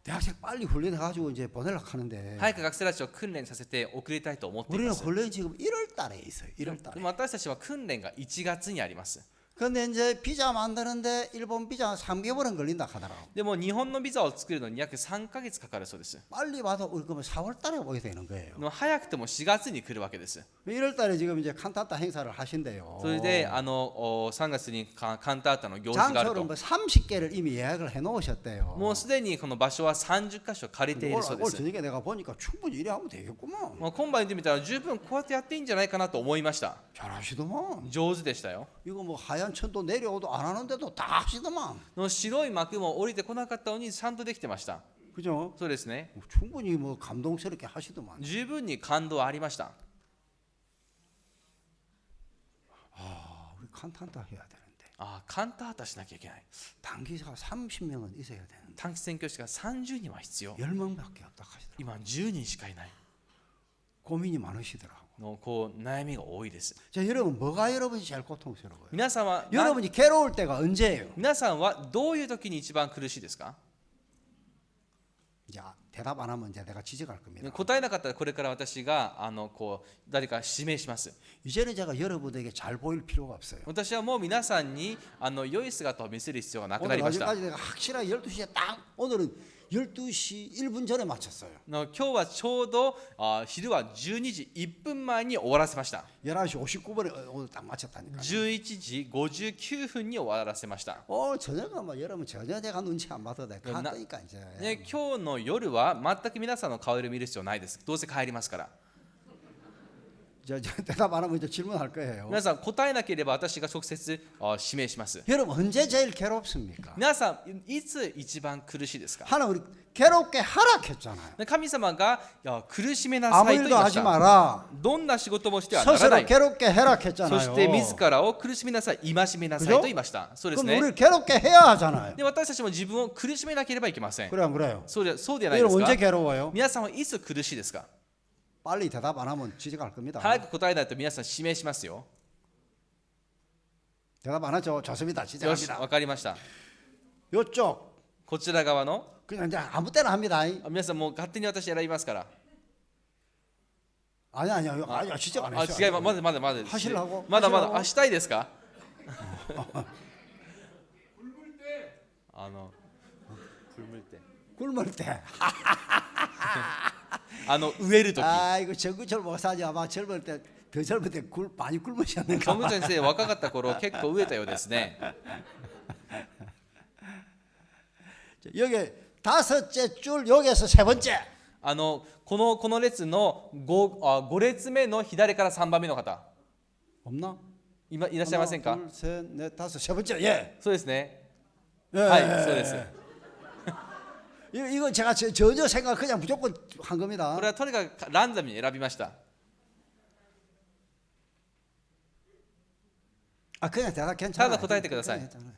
대학생 빨리 훈련해가지고 이제 보내려고 하는데 早く学生たちを訓練させて送りたいと思ってい 우리는 ます。 훈련이 지금 1월 달에 있어요. 1월 で 달에. も私たちは訓練が1月にあります。 근데 이제 비자 만드는데 일본 비자 3개월은 걸린다 하더라고. でも日本のビザを作るのに約3ヶ月かかるそうです。 빨리 와도 우리 그러면 4월 달에 오게 되는 거예요. でも早くても4月に来るわけです。 1월 달에 지금 이제 칸타타 행사를 하신대요. それで3月にカンタータの行事がある 장소를 と。 뭐 30개를 이미 예약을 해 놓으셨대요. もうすでにこの場所は30カ所借りているそうで 오늘 す。 저녁에 내가 보니까 충분히 이래 하면 되겠구만. もう今晩見てみたら十分こうやってやっていいんじゃないかなと思いました。 잘하시더만. 上手でしたよ。 이거 뭐 하얀 천도 내려오도 안 하는데도 다 하시더만. の白い幕も降りてこなかったのにちゃんとできてました。 그죠? そうですね。 충분히 뭐 감동스럽게 하시더만. 十分に感動ありました。 아, 우리 칸타타 해야 되는데. カンタータしなきゃいけない。 단기사가 30명은 있어야 되는데 短期宣教師が30人は必要。 10명밖에 없다 하시더라고요. 今10人しかいない。 고민이 많으시더라고. のこう悩みが多いです。 자, 여러분 뭐가 여러분이 제일 고통스러워요? 皆さんは 여러분이 괴로울 때가 언제예요? 皆さんはどういう時に一番苦しいですか？ 자, 대답 안 하면 이제 내가 지적할 겁니다. 答えなかったらこれから私がこう誰か指名します。 이제는 제가 여러분에게 잘 보일 필요가 없어요. 私はもう皆さんに良い姿を見せる必要がなくな 오늘 りました。 아직까지 내가 확실하게 12시에 딱 오늘은 12시 1분 전에 마쳤어요. 今日はちょうど昼は12時1分前に終わらせました。 11시 59분에 오늘 딱 마쳤다니까. 11時59分に終わらせました。 저녁은 뭐 여러분 전혀 제가 눈치 안 봐도 돼. 갔으니까 이제. ね、今日の夜は全く皆さんの顔色を見る必要ないです。どうせ帰りますから。 저 대답 안 하면 이제 질문할 거예요. 皆さん答えなければ私が直接指名します。 여러분 언제 제일 괴롭습니까? 皆さんいつ一番苦しいですか？ 하나님 우리 괴롭게 하락했잖아요. 神様が苦しめな 아무 さいと言い 일도 まし 하지 た。 마라. どんな仕事もしてはならな 스스로 い。 괴롭게 そ 해락했잖아요. して自らを苦しめなさい、戒めなさいと言いました。そうです 그럼 ね。 우리를 괴롭게 해야 하잖아요. で私たちも自分を苦しめなければいけません。 그래 안 그래요? そうではないで 여러분 す 언제 か？ 괴로워요? 皆さんはいつ苦しいですか？ 빨리 대답 안 하면 지적할 겁니다. 早く答えないと皆さん指名しますよ。 대답 안 하죠. 좋습니다. よし、 지적합니다. わかりました。 요쪽 こちら側の 그냥 이제 아무 때나 합니다. 皆さんもう勝手に私選びますから。 아니야. 지적 안 했어요. 違います。まだ。 하시려고? まだ。 하시려고? したいですか？굶을 때. 굶을 때. 植える時。 아이고 정구철 목사님 아마 젊을 때 더 젊을 때 많이 굶으셨는가. ジョング先生若かった頃結構植えたようですね。 여기 다섯째 줄 여기에서 세 번째. この列の 5列目の左から3番目の方 없나? いらっしゃいませんか？ 둘, 셋, 넷, 다섯, 세 번째. 예. そうですね。 예, はい、 예, そう 예. です。 이거 제가 전혀 생각 그냥 무조건 한 겁니다. これはとにかくランダムに選びました。 아 그냥 대답 た 괜찮아요. だ答えてください。 괜찮아요.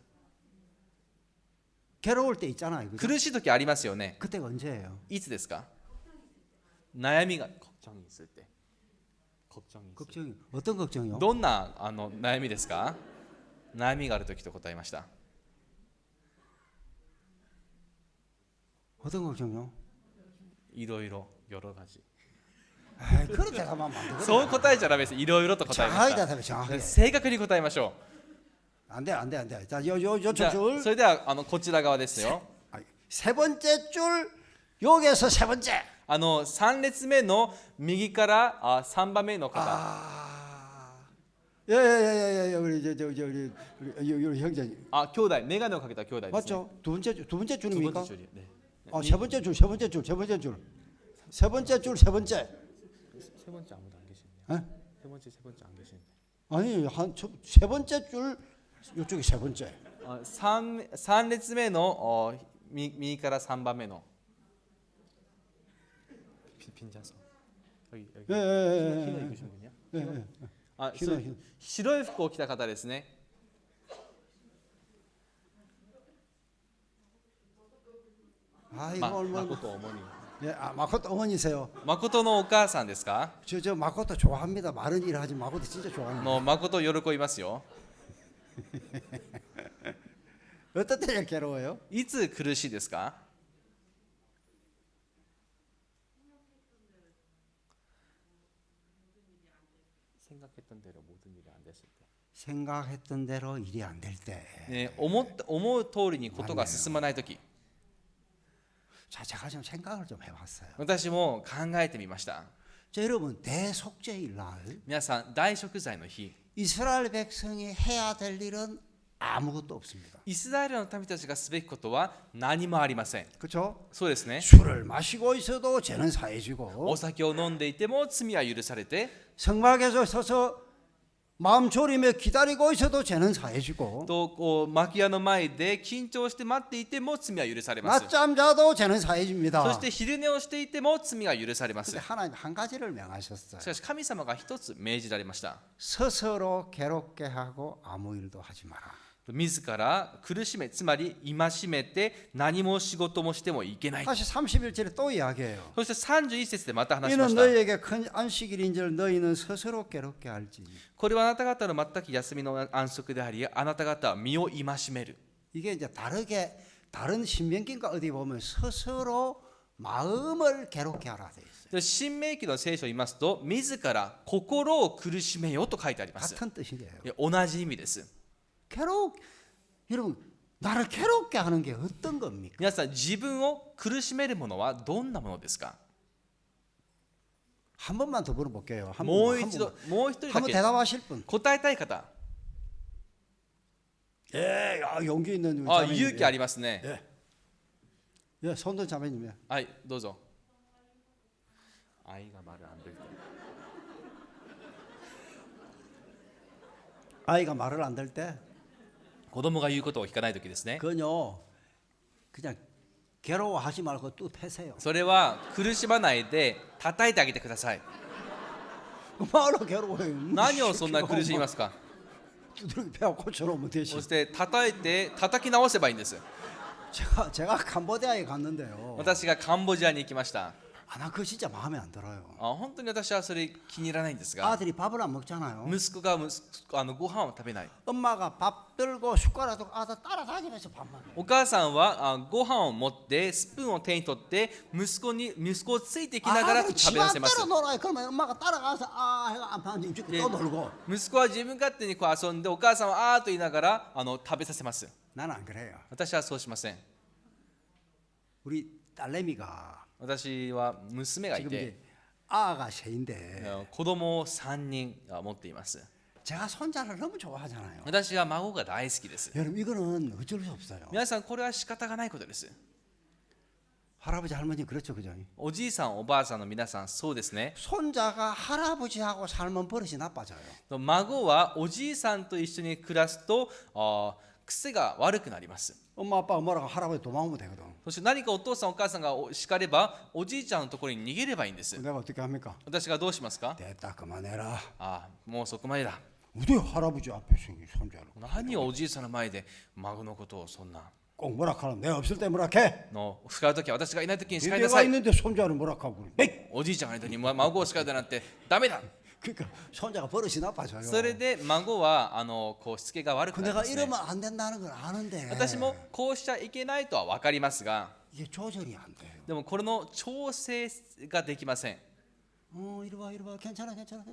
괴로울 때 있잖아요. 그죠? 苦しい時ありますよね。 그때가 언제예요? いつですか？悩みが걱정이 있을 때。 걱정이 어떤 걱정이요? どんな悩みですか？悩みがある時と答えました。 어떤 걱정이요? いろいろ여러 가지。 에이, 그런 제가 막 만들거든요. そう答えちゃダメです。いろいろと答えま 정확히 した。 대답해 정확하게. 正確に答えましょ 안 돼. 자, う。じゃあ 줄. それではこちら側ですよ。 세 번째 줄 여기에서 세 번째. 3列目の右から3番目の方。 예예예예 우리 우리 형제 兄弟、メガネをかけた兄弟ですね。 맞죠? 두 번째 두 번째 줄입니까? 줄이요. 네. 세 번째 줄, 세 번째 줄, 세 번째 줄, 세 번째 줄, 세 번째. 세 번째 아무도 안 계시네요. 에? 세 번째 안 계시는데. 아니 세 번째 줄 이쪽이 세 번째. 3列目の右から3番目の 빈자서. 여기 예. 흰 옷 입으시는군요. 예. 흰白い服を着た方ですね。 아이고 뭐. 마코토 어머니. 예, 마코토 어머니세요. 마코토のお母さんですか？ 저 마코토 좋아합니다. 많은 일을 하지 마코토 진짜 좋아합니다. マコト喜びますよ。 어떤 때가 괴로워요? いつ苦しいですか？ 생각했던 대로 모든 일이 안 됐을 때. 생각했던 대로 일이 안 될 때. 네, 思う通りにことが進まないとき。 자, 제가 좀 생각을 좀 해봤어요. 私も考えてみました。 자, 여러분 대속죄일 날 皆さん、大食材の日、 이스라엘 백성이 해야 될 일은 아무것도 없습니다. イスラエルの民たちがすべきことは何もありません。 그렇죠? そうですね。 술을 마시고 있어도 죄는 사해지고 お酒を飲んでいても罪は許されて、 성막에서 서서 마음 졸이며 기다리고 있어도 죄는 사해지고 と幕屋の前で緊張して待っていても罪は許されます。 낮잠 자도 죄는 사해집니다. そして昼寝をしていても罪が許されます。 근데 하나님 한 가지를 명하셨어요. しかし神様が一つ命じられました。 스스로 괴롭게 하고 아무 일도 하지 마라. 自ら苦しめ、つまり戒めて何も仕事もしてもいけない。 다시 31절에 또 이야기해요. そして31節でまた話しま 이는 した。 너희에게 큰 안식일인줄 너희는 스스로 괴롭게 할지니. これはあなた方の全く休みの安息であり、あなた方は身を戒める。 이게 이제 다른 신명기인가 어디 보면 스스로 마음을 괴롭게 하라 돼 있어요. で新明記の聖書を言いますと、自ら心を苦しめよと書いてあります。 같은 뜻이에요. 同じ意味です。 여러분 나를 괴롭게 하는 게 어떤 겁니까? 皆さん、自分を苦しめるものはどんなものですか？ 한 번만 더 물어볼게요. もう一度、もう一人だ 한번 け 대답하실 분. 答えたい方。 예, 용기 있는 勇気ありますね。 예, 손든 자매님. はい、どうぞ。愛が말을 안 들 때。 아이가 말을 안 들 때, 子供が言うことを聞かないときですね。 그냥 괴로워하지 말고 또 패세요. それは苦しまないで叩いてあげてください。 말로 괴로워요. 何をそんな苦しみますか？ 두드러기 배워 고쳐놓으면 되지. そして叩き直せばいいんです。 제가 캄보디아에 갔는데요. 私がカンボジアに行きました。 나 그거 진짜 마음에 안 들어요. 本当に私はそれ気に入らないんですが、 아들이 밥을 안 먹잖아요. 息子がご飯を食べない。 엄마가 밥 들고 숟가락 들고 아들 따라다니면서 밥만. お母さんはご飯を持ってスプーンを手に取って息子をついていきながら 아들은 食べさせます 지맘대로 놀아요. 그러면 엄마가 따라가서 해가 안 파는 죽게 또 놀고. 息子は自分勝手に遊んでお母さんはと言いながら食べさせます。 나는 안 그래요. 私はそうしません。 우리 딸내미가 私は娘がい 지금 て 이제 아가 셋인데 子供を3人持っています。 제가 손자를 너무 좋아하잖아요. 私は孫が大好きです。 여러분 이거는 어쩔 수 없어요. 皆さんこれは仕方がないことです。 할아버지 할머니 그렇죠, 그죠? おじいさんおばあさんの皆さんそうですね。 손자가 할아버지하고 살면 버릇이 나빠져요. 孫はおじいさんと一緒に暮らすと癖が悪くなります。 엄마 아빠가 뭐라고 할아버지 도망오면 되거든. そして何かお父さんお母さんが叱ればおじいちゃんのところに逃げればいいんです。 내가 어떻게 합니까? 私がどうしますか？ 됐다 그만해라. もうそこまでだ。 어디 할아버지 앞에서 손자를 何をおじいさんの前で孫のことをそんな 꼭 뭐라 하면 내가 없을 때 뭐라 해? の叱るときは私がいないときに叱りな 내가 さい。 있는데 손자를 뭐라 하고 그래. おじいちゃんがいないときに孫を叱るなんてダメだ。 그러니까 손자가 버릇이 나빠져요. それで孫はこうしつけが悪く 그 なり 내가 ます、ね。 이러면 안 된다는 걸 아는데 私もこうしちゃいけないとは分かりますが、 이게 조절이 안 돼요. でもこれの調整ができません。 이리 와 괜찮아 괜찮아.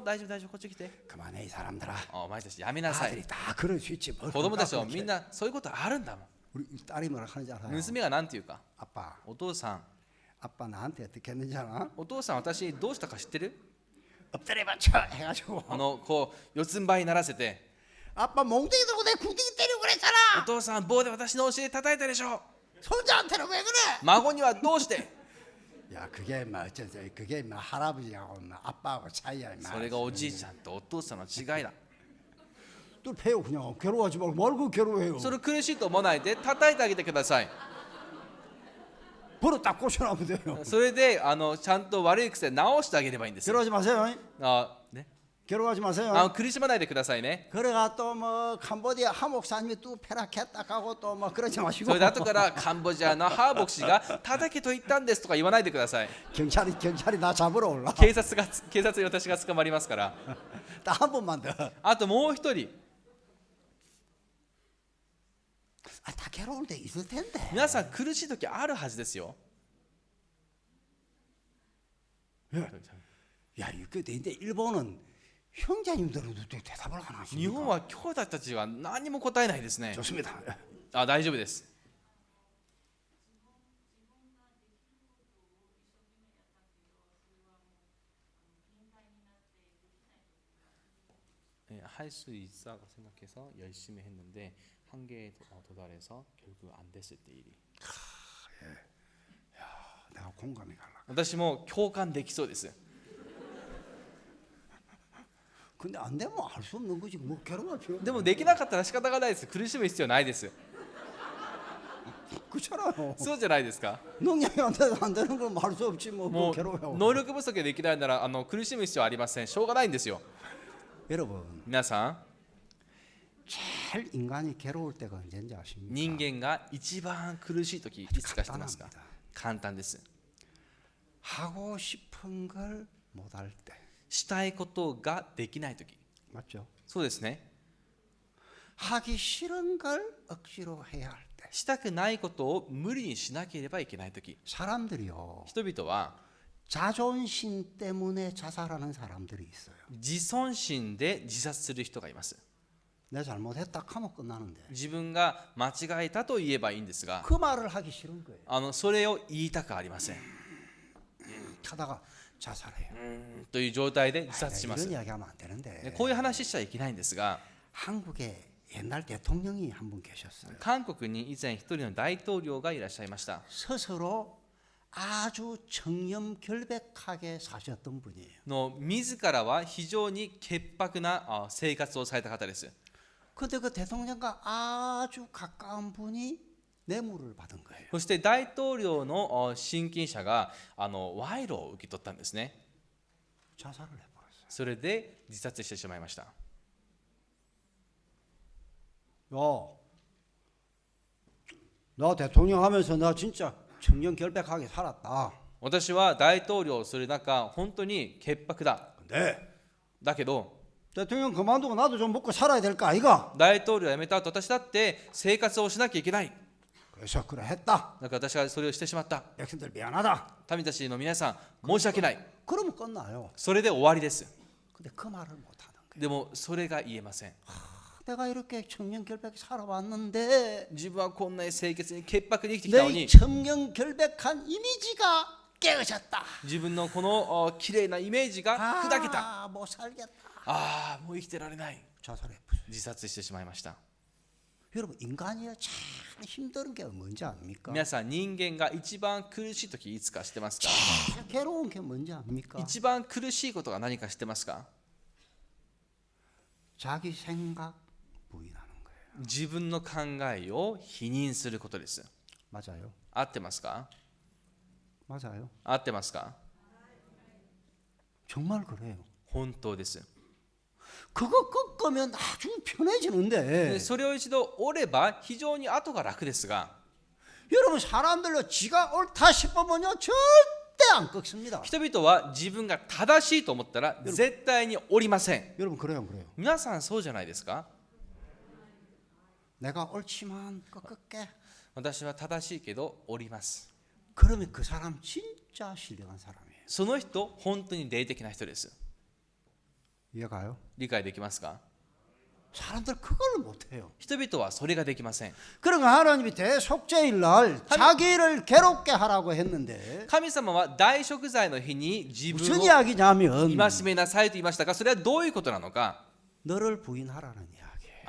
大丈夫大丈夫こっち来て。 그만해 이 사람들아. お前たちやめなさ 아들이 い。 다 그럴 수 있지. 뭘 子供たちは 그렇게 みんなそういうことあるんだもん。 우리 딸이 뭐라 하는지 알아요? 娘が何て言うか。 아빠 お父さん、 아빠 나한테 어떻게 했는지 알아? お父さん私どうしたか知ってる？ 엎드려 맞춰 해가지고 こう四つん這いにならせて、 아빠 몽둥이 들고 내 궁둥이 때리고 お 그랬잖아. 父さん棒で私のお尻叩いたでしょ。 손자한테는 왜 그래? 孫にはどうして？ 야 그게 뭐 어쩌죠? 그게 뭐 할아버지하고 뭐 아빠하고 차이야. それがおじいちゃんとお父さんの違いだ。 또 패요 그냥 괴로워하지 말고 뭘 그 괴로워해요. それ苦しいと思わないで叩いてあげてください。 버릇 딱 고쳐놔면 돼요. それでちゃんと悪い癖直してあげればいいんです。 괴로워하지 마세요. ね、 괴로워하지 마세요. 苦しまないでくださいね。 그래가 또 뭐 캄보디아 하 목사님이 또 패락했다 가고 또 뭐 그러지 마시고 それで後からカンボジアのハー牧師が叩けと言ったんですとか言わないでください。 경찰이 나 잡으러 올라. 警察に私が捕まりますから。 딱 한 번만 더. あともう一人、 다 괴로울 때 있을 텐데. 皆さん苦しい時あるはずですよ。 야 이거 근데 일본은 형제님들은 어떻게 대답을 안 日本 하십니까? は兄弟たちは何も答えないですね。 좋습니다. 大丈夫です。 할 수 있다고 생각해서 열심히 했는데 한계에 도달해서 결국 안 됐을 때 일이. 내가 공감이 갈라. 私も共感できそうです。 근데 안 되면 할 수 없는 거지. 뭐 괴로워할 필요. でもできなかったら仕方がないです。苦しむ必要ないです。 그렇잖아요. そうじゃないですか。 능력이 안 되는 건 할 수 없지 뭐, も 뭐 괴로워요. う能力不足でできないなら苦しむ必要はありません。しょうがないんですよ。 여러분 皆さん、 제일 인간이 괴로울 때가 언제인지 아십니까? 人間が一番苦しい時いつか知ってますか？ 간단합니다. 簡単です。 하고 싶은 걸 못 할 때. したいことができない時。 맞죠? そうですね。 하기 싫은 걸 억지로 해야 할 때. したくないことを無理にしなければいけない時。 사람들이요. 人々は 자존심 때문에 자살하는 사람들이 있어요. 自尊心で自殺する人がいます。 내 잘못했다 하면 끝나는데 自分が間違えたと言えばいいんですが、 그 말을 하기 싫은 거예요. それを言いたくありません。 하다가 자살해요. という状態で自殺します。 이런 이야기하면 안 되는데 こういう話しちゃいけないんですが、 한국에 옛날 대통령이 한 분 계셨어요. 韓国に以前一人の大統領がいらっしゃいました。 스스로 아주 청렴결백하게 사셨던 분이에요. 自らは非常に潔白な生活をされた方です。 근데 그 대통령과 아주 가까운 분이 뇌물을 받은 거예요. そして大統領の親近者が賄賂を受け取ったんですね。 자살을 해버렸어요. それで自殺してしまいました。 나 대통령 하면서 나 진짜 청렴결백하게 살았다. 私は大統領をする中、本当に潔白だ。 근데 だけど、 대통령 그만두고 나도 좀 먹고 살아야 될 거 아이가? 大統領を辞めた後、私だって生活をしなきゃいけない。 그래서 그래 했다. だから私はそれをしてしまった。 백성들 미안하다. 民たちの皆さん、申し訳ない。 그러면 끝나요. それで終わりです。 근데 그 말을 못 하는 거예요. でも、それが言えません。 내가 이렇게 청렴결백 살아왔는데 自分はこんなに清潔に潔白に生きてきたの 내 に 청렴결백한 이미지가 깨어졌다. 自分のこの綺麗なイメージが砕けた 못 살겠다. ああもう生きてられない 자살해. 自殺してしまいました 여러분 인간이 참 힘든 게 뭔지 압니까? 皆さん人間が一番苦しい時いつか知ってますか 제일 괴로운 게 뭔지 압니까? 一番苦しいことが何か知ってますか 자기 생각 부인하는 거예요. 自分の考えを否認することです 맞아요. 合ってますか 맞아요. 合ってますか 정말 그래요. 本当です 그거 꺾으면 아주 편해지는데 それを一度折れば非常に後が楽ですが 여러분 사람들로 지가 옳다 싶으면요 절대 안 꺾습니다. 人々は自分が正しいと思ったら絶対に折りません 여러분 그래요, 그래요. 皆さんそうじゃないですか 내가 옳지만 꺾을게. 私は正しいけど折ります 그러면 그 사람 진짜 신령한 사람이에요. その人本当に霊的な人です 이해가요? 理解できますか 사람들 그걸 못해요. 人々はそれができません 그러니까 하나님이 대속죄일 날 자기를 괴롭게 하라고 했는데 神様は大食材の日に自 무슨 分を 이야기냐면 戒めなさいと言いましたがそれはどういうことなのか 너를 부인하라는 이야기예요.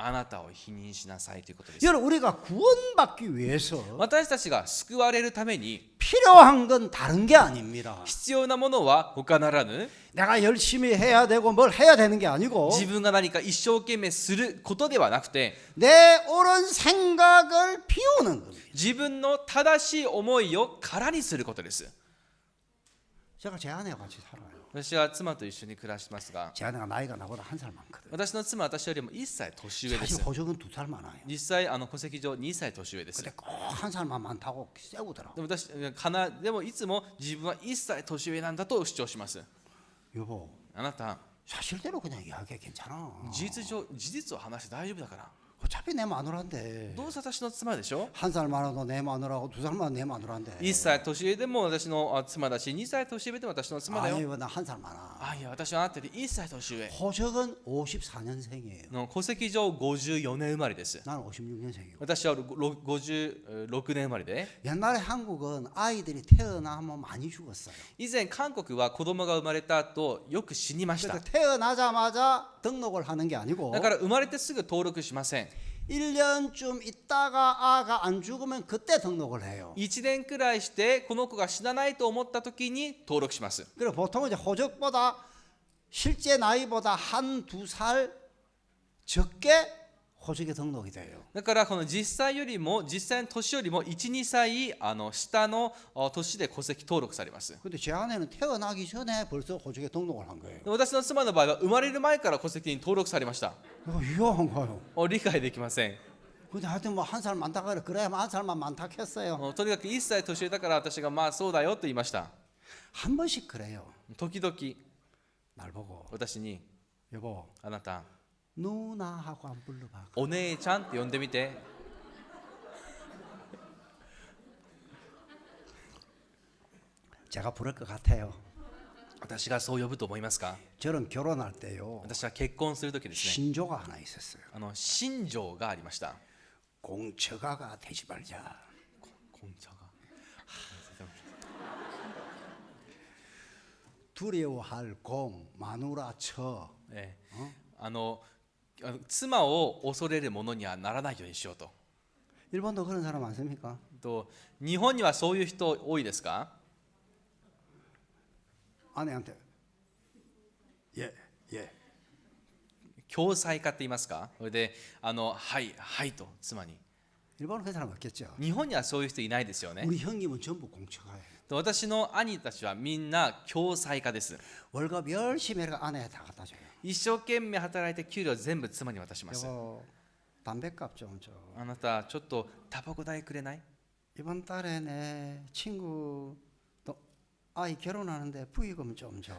あなたを否認しなさいということです 여러분 우리가 구원받기 위해서 私たちが救われるために 필요한 건 다른 게 아닙니다. 必要なものは他ならぬ 내가 열심히 해야 되고 뭘 해야 되는 게 아니고 自分が何か一生懸命することではなくて 내 옳은 생각을 비우는 겁니다. 自分の正しい思いを空にすることです 제가 제 아내와 같이 살아요. 私は妻と一緒に暮らしますが 제 아내가 나이가 나보다 한 살 많거든. 私の妻は私よりも1歳年上で 사실 す 호적은 2살 많아요. 実際戸籍上2歳年上です 근데 꼭 한 살만 많다고 세우더라고. でもでもいつも自分は1歳年上なんだと主張します 여보, あなた 사실대로 그냥 이야기해 괜찮아. 事実を話して大丈夫だから 어차피 내 마누라인데 どうせ私の妻でしょ 한 살 많아도 내 마누라고 2살 많아도 내 마누라인데 1歳年上でも私の妻だし2歳年上でも私の妻だよ 아니 나 한 살 많아. あいや私はあなたより1歳年上 호적은 54년생이에요. の戸籍上54年生まれです 나는 56년생이고. 私は56年生まれで 옛날에 한국은 아이들이 태어나면 많이 죽었어요. 以前韓国は子供が生まれた後よく死にました 그래서 태어나자마자 등록을 하는 게 아니고 だから生まれてすぐ登録しません 1년쯤 있다가 아가 안 죽으면 그때 등록을 해요. 1年くらいしてこの子が死なないと思った時に登録します 그리고 보통 이제 호적보다 실제 나이보다 한 두 살 적게 호적에 등록이 돼요. だからこの実際の年よりも 1,2 歳下の年で戸籍登録されます 근데 제 아내는 태어나기 전에 벌써 호적에 등록을 한 거예요. 私の妻の場合は生まれる前から戸籍に登録されました 이상한 거예요. 理解できません 근데 하여튼 뭐 한 살 많다 그래 한 살만 많다 했어요. とにかく1歳年上だから私がまあそうだよと言いました 한 번씩 그래요. 時々 날 보고 私に 여보 あなた 누나하고 안 불러봐. お姉ちゃんって呼んでみて 제가 부를 것 같아요. 私がそう呼ぶと思いますか 저는 결혼할 때요 私は結婚する時ですね 신조가 하나 있었어요. 信条がありました 공처가가 되지 말자. 紅茶が 두려워할 공 마누라 처. ええ妻を恐れるものにはならないようにしようと 일본도 그런 사람 많습니까? と日本にはそういう人多いですか 아내한테 예. 共済化って言いますかそれではいはいと妻に 일본은 그런 사람 없겠죠. 日本にはそういう人いないですよね 우리 형님은 전부 공처가예요. 私の兄たちはみんな共済化です 월급 열심히 해가 아내에 다 갖다 줘요. 一生懸命働いて給料全部妻に渡します 여보 담배값 좀 줘. あなたちょっとタバコ代くれない 이번 달에 내 친구 또 아이 결혼하는데 부의금 좀 줘.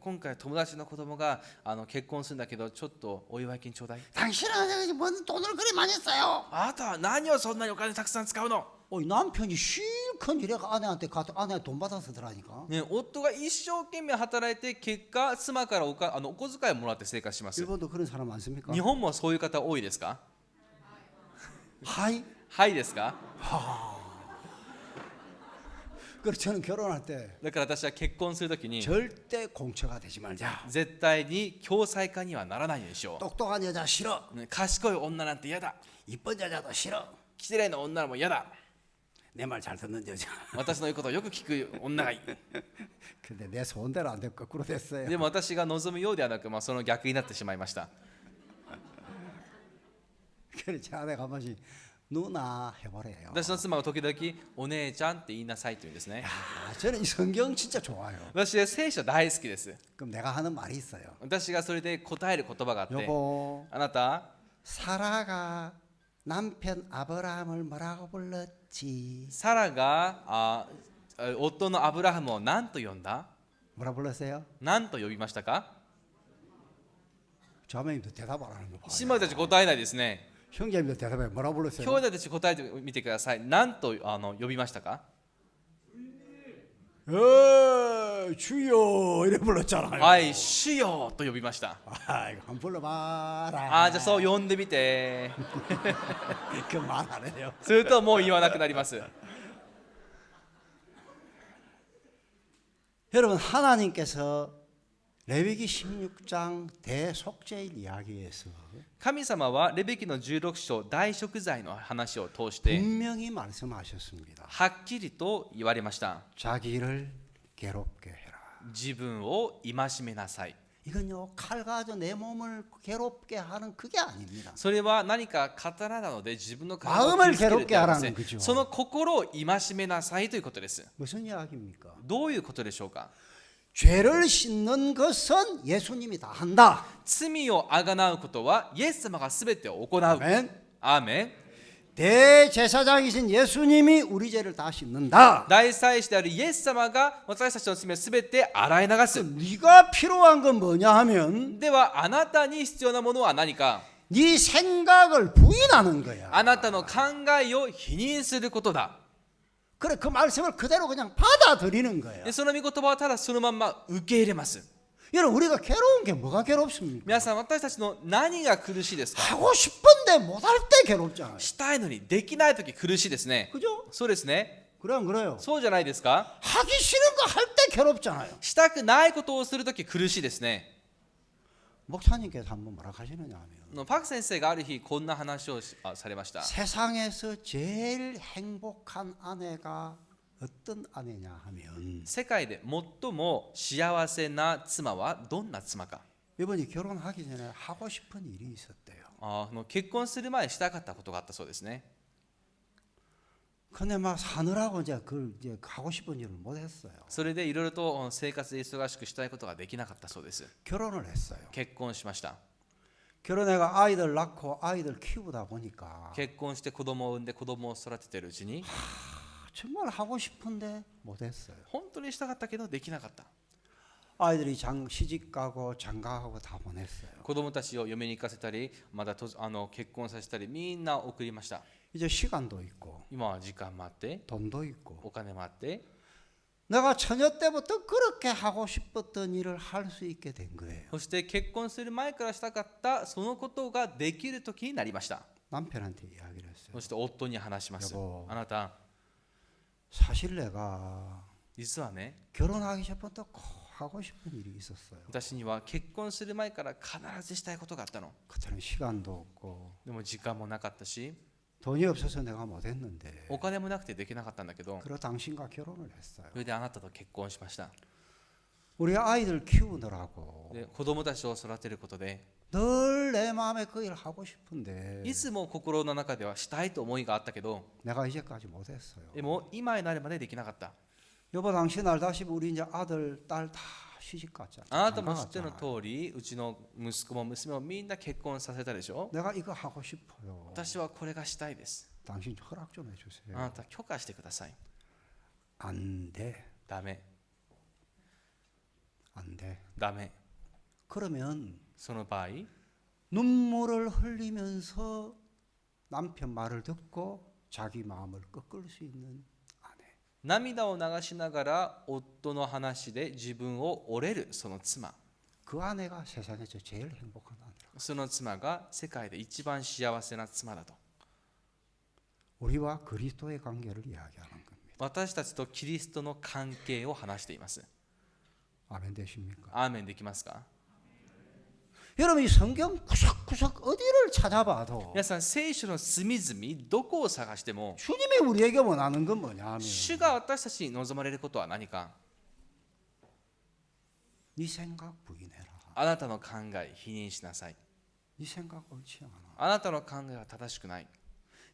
今回友達の子供が結婚するんだけどちょっとお祝い金ちょうだい 당신은 뭔 돈을 그리 많이 써요? あなたは何をそんなにお金たくさん使うの 남편이 실컷 큰 일에 아내한테 가서 아내 돈 받아서 들어가니까. ね、夫が一生懸命働いて結果妻からお小遣いをもらって生活します。 일본도 그런 사람 많습니까? 日本もそういう方多いですか？ 하이. はいですか？ 그래서 저는 결혼할 때 だから私は結婚するときに 절대 공처가 되지 말자. 絶対に共済化にはならないでしょ 똑똑한 여자 싫어. う。ね、賢い女なんて嫌だ。 이쁜 여자도 싫어. 綺麗な女も嫌だ。 내 말 잘 듣는 여자. 私の言うことをよく聞く女がいい。 근데 내 소원대로 안 되고 거꾸로 됐어요. でも私が望むようではなく、その逆になってしまいました。 그래서 제 아내가 한 번씩 누나 해보래요. 私の妻が時々お姉ちゃんって言いなさいと言うんですね。 아, 저는 이 성경 진짜 좋아요. 私は聖書大好きです。 그럼 내가 하는 말이 있어요. 私がそれで答える言葉があって、 여보, あなた 사라가 남편 아브라함을 뭐라고 불렀지? サラが夫のアブラハムを何と呼んだ？ 뭐라 불렀어요? 何と呼びましたか？ 자매님도 대답 안 하는 거 봐요. 姉妹たち答えないですね。 형제님도 대답해. 뭐라 兄 불렀어요? 弟たち答えてみてください。何と呼びましたか？ 주여 이래 불렀잖아요. はい、主よと呼びました。 아이고 한번 불러봐라. じゃあそう呼んでみて。 그 말 안 해요. するともう言わなくなります。 여러분 하나님께서 레위기 16장 대속죄일 이야기에서 神様はレビ記の16章大食材の話を通して 분명히 말씀하셨습니다. はっきりと言われました。 자기를 괴롭게 해라. 自分を戒めなさい。 이건요 칼 가져 내 몸을 괴롭게 하는 그게 아닙니다. それは何か刀なので自分の体を 마음을 傷つけるではありません。 괴롭게 하라는 거죠. その心を戒めなさいということです。 무슨 이야기입니까? どういうことでしょうか？ 죄를 씻는 것은 예수님이 다 한다. 罪をあがなうことはイエス様がすべて行う。 아멘. アーメン。 대제사장이신 예수님이 우리 죄를 다 씻는다. 大祭司であるイエス様が私たちの罪をすべて洗い流す。 네가 필요한 건 뭐냐 하면 ではあなたに必要なものは何か？ 네 생각을 부인하는 거야. あなたの考えを否認することだ。 그래 그 말씀을 그대로 그냥 받아들이는 거야. でその御言葉はただそのまんま受け入れます。 여러분 우리가 괴로운 게 뭐가 괴롭습니까? 皆さん私たちの何が苦しいですか？ 하고 싶은데 못할 때 괴롭잖아요. したいのにできないとき苦しいですね。 그죠? そうですね。 그래 안 그래요? そうじゃないですか？ 하기 싫은 거 할 때 괴롭잖아요. したくないことをするとき苦しいですね。 목사님께서 한번 뭐라 하시느냐 하면 パク先生がある日こんな話をされました。 세상에서 제일 행복한 아내가 어떤 아내냐 하면 世界で最も幸せな妻はどんな妻か。 이번이 결혼하기 전에 하고 싶은 일이 있었대요. 結婚する前にしたかったことがあったそうですね。 근데 막 사느라고 이제 그 이제 하고 싶은 일을 못 했어요. それでいろいろと生活で忙しくしたいことができなかったそうです。 결혼을 했어요. 結婚しました。 결혼해가 아이들 낳고 아이들 키우다 보니까 結婚して子供を産んで子供を育てているうちに 정말 하고 싶은데 못 했어요. 本当にしたかったけどできなかった。 아이들이 시집 가고 장가하고 다 보냈어요. 子供たちを嫁に行かせたりまた結婚させたりみんな送りました。 이제 시간도 있고 今は時間もあって 돈도 있고 お金もあって 내가 처녀 때부터 그렇게 하고 싶었던 일을 할 수 있게 된 거예요. そして結婚する前からしたかったそのことができる時になりました。 남편한테 이야기를 했어요. そして夫に話します。 여보 あなた 사실 내가 実はね 결혼하기 전부터 꼭 하고 싶은 일이 있었어요. 私には結婚する前から必ずしたいことがあったの。 그때는 시간도 없고 でも時間もなかったし 돈이 없어서 내가 못했는데 お金もなくてできなかったんだけど 그러 당신과 결혼을 했어요. それであなたと結婚しました。 우리 아이들 키우느라고 で子供たちを育てることで 늘 내 마음에 그 일 하고 싶은데 いつも心の中ではしたいと思いがあったけど 내가 이제까지 못했어요. でも今になるまでできなかった。 여보 당신 알다시피 우리 이제 아들 딸 다 시집 갔잖아. あなたも知っての通りうちの息子も娘もみんな結婚させたでしょ。 내가 이거 하고 싶어요. 私はこれがしたいです。 당신 허락 좀 해주세요. あなた許可してください。 안 돼. ダメ 안 돼. ダメ。 그러면 その場合 눈물을 흘리면서 남편 말을 듣고 자기 마음을 꺾을 수 있는 아내. 涙を流しながら夫の話で自分を折れるその妻。 그 아내가 세상에서 제일 행복한 아내라. その妻が世界で一番幸せな妻だと。 우리와 그리스도의 관계를 이야기하는 겁니다. 私たちとキリストの関係を話しています。 아멘 되십니까? アーメンできますか？ 여러분 이 성경 구석구석 어디를 찾아봐도 皆さん、聖書の隅々どこを探しても 주님이 우리에게 원하는 건 뭐냐면 主が私たちに望まれることは何か。 네 생각 부인해라. あなたの考え否認しなさい。 네 생각 옳지 않아. あなたの考えは正しくない。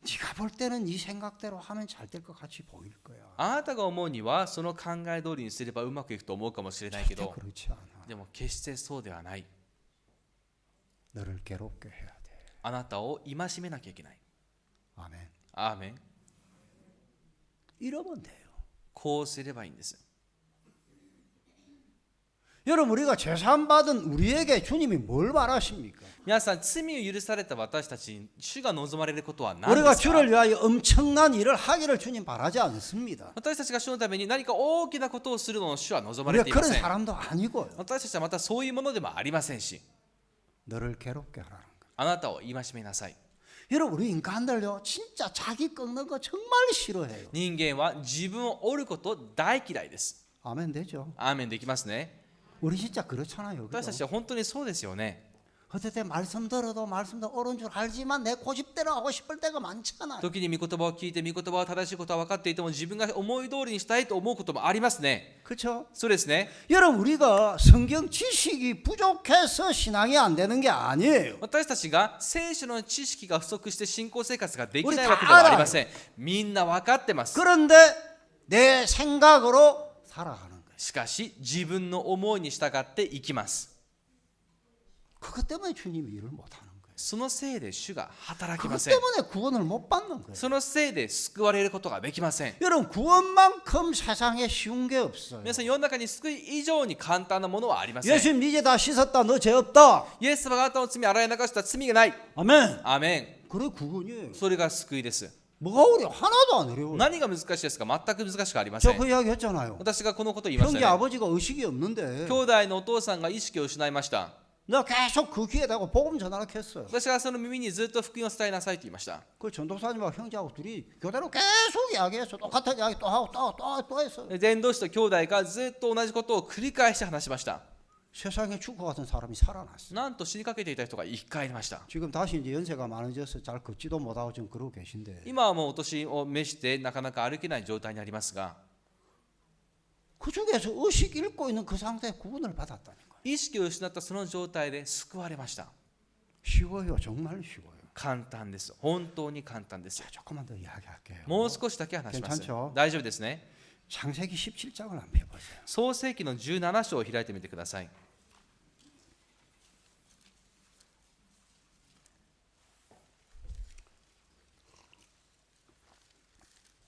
네가 볼 때는 네 생각대로 하면 잘 될 것 같이 보일 거야. あなたが思うにはその考え通りにすればうまくいくと思うかもしれないけ 절대 ど、 그렇지 않아. でも決してそうではない。 너를 괴롭게 해야 돼. あなたを戒めなきゃいけない。 아멘. アーメン。 이러면 돼요. こうすればいいんです。 여러분 우리가 죄사함 받은 우리에게 주님이 뭘 바라십니까? 皆さん、罪を許された私たちに主が望まれることは何 우리가 ですか？ 주를 위하여 엄청난 일을 하기를 주님 바라지 않습니다. 私たちが主のために何か大きなことをするのを主は望まれ 우리가 ていま 그런 せん。 사람도 아니고요. 私たちはまたそういうものでもありませんし、 너를 괴롭게 하라는 거예요. あなたを戒めなさい。 여러분 우리 인간들요 진짜 자기 꺾는 거 정말 싫어해요. 人間は自分を折ること大嫌いです。 아멘 되죠? アーメンできますね。 우리 진짜 그렇잖아요. 私たち 그죠? は本当にそうですよね。 어떨 때 말씀 들어도 말씀도 옳은 줄 알지만 내 고집대로 하고 싶을 때가 많잖아요. 時に御言葉を聞いて御言葉は正しいことは分かっていても自分が思い通りにしたいと思うこともありますね。 그렇죠? そうですね。 여러분 우리가 성경 지식이 부족해서 신앙이 안 되는 게 아니에요. 私たちが聖書の知識が不足して信仰生活ができない 우리 わけではあり 다 ません。みんな分かってます。 그런데 내 생각으로 살아가는 거예요. しかし自分の思いに従っていきます。 그것 때문에 주님이 일을 못 하는 거예요. そのせいで主が働き 그것 ません。 때문에 구원을 못 받는 거예요. そのせいで救われることができません。 여러분 구원만큼 세상에 쉬운 게 없어요. 皆さん、世の中に救い以上に簡単なものはありません。 예수님 이제 다 씻었다. 너 죄 없다. イエス様があなたの罪を洗い流した罪がない。 아멘. アーメ 그래 구원이에요. ン。それが救いです。 뭐가 어려? 하나도 안 어려워요. 何が難しいですか？全く難しくありませ 저 ん。 그 이야기 했잖아요. 私がこのことを言いまし 형제 たね。 아버지가 의식이 없는데 兄弟のお父さんが意識を失いました。 나 계속 그 귀에 대고 복음 전하라 했어요. 私がその耳にずっと福音を伝えなさいと言いました。 그 전도사님하고 형제하고 둘이 교대로 계속 이야기했어. 똑같은 이야기 또 하고 또 했어요. 伝道師と兄弟がずっと同じことを繰り返して話しました。 세상에 죽을 것 같은 사람이 살아났어. なんと死にかけていた人が生き返りました。 지금 다시 이제 연세가 많아져서 잘 걷지도 못하고 지금 그러고 계신데. 今はもうお年を召してなかなか歩けない状態にありますが、 그 중에서 의식 잃고 있는 그 상태에 구원을 받았다는 거예요. 意識を失ったその状態で救われました。 쉬워요. 정말 쉬워요. 簡単です。本当に簡単です。 자, 조금만 더 이야기할게요. もう少しだけ話します。 괜찮죠? 大丈夫ですね。 창세기 17장을 한번 해보세요. 創世記の17章を開いてみてください。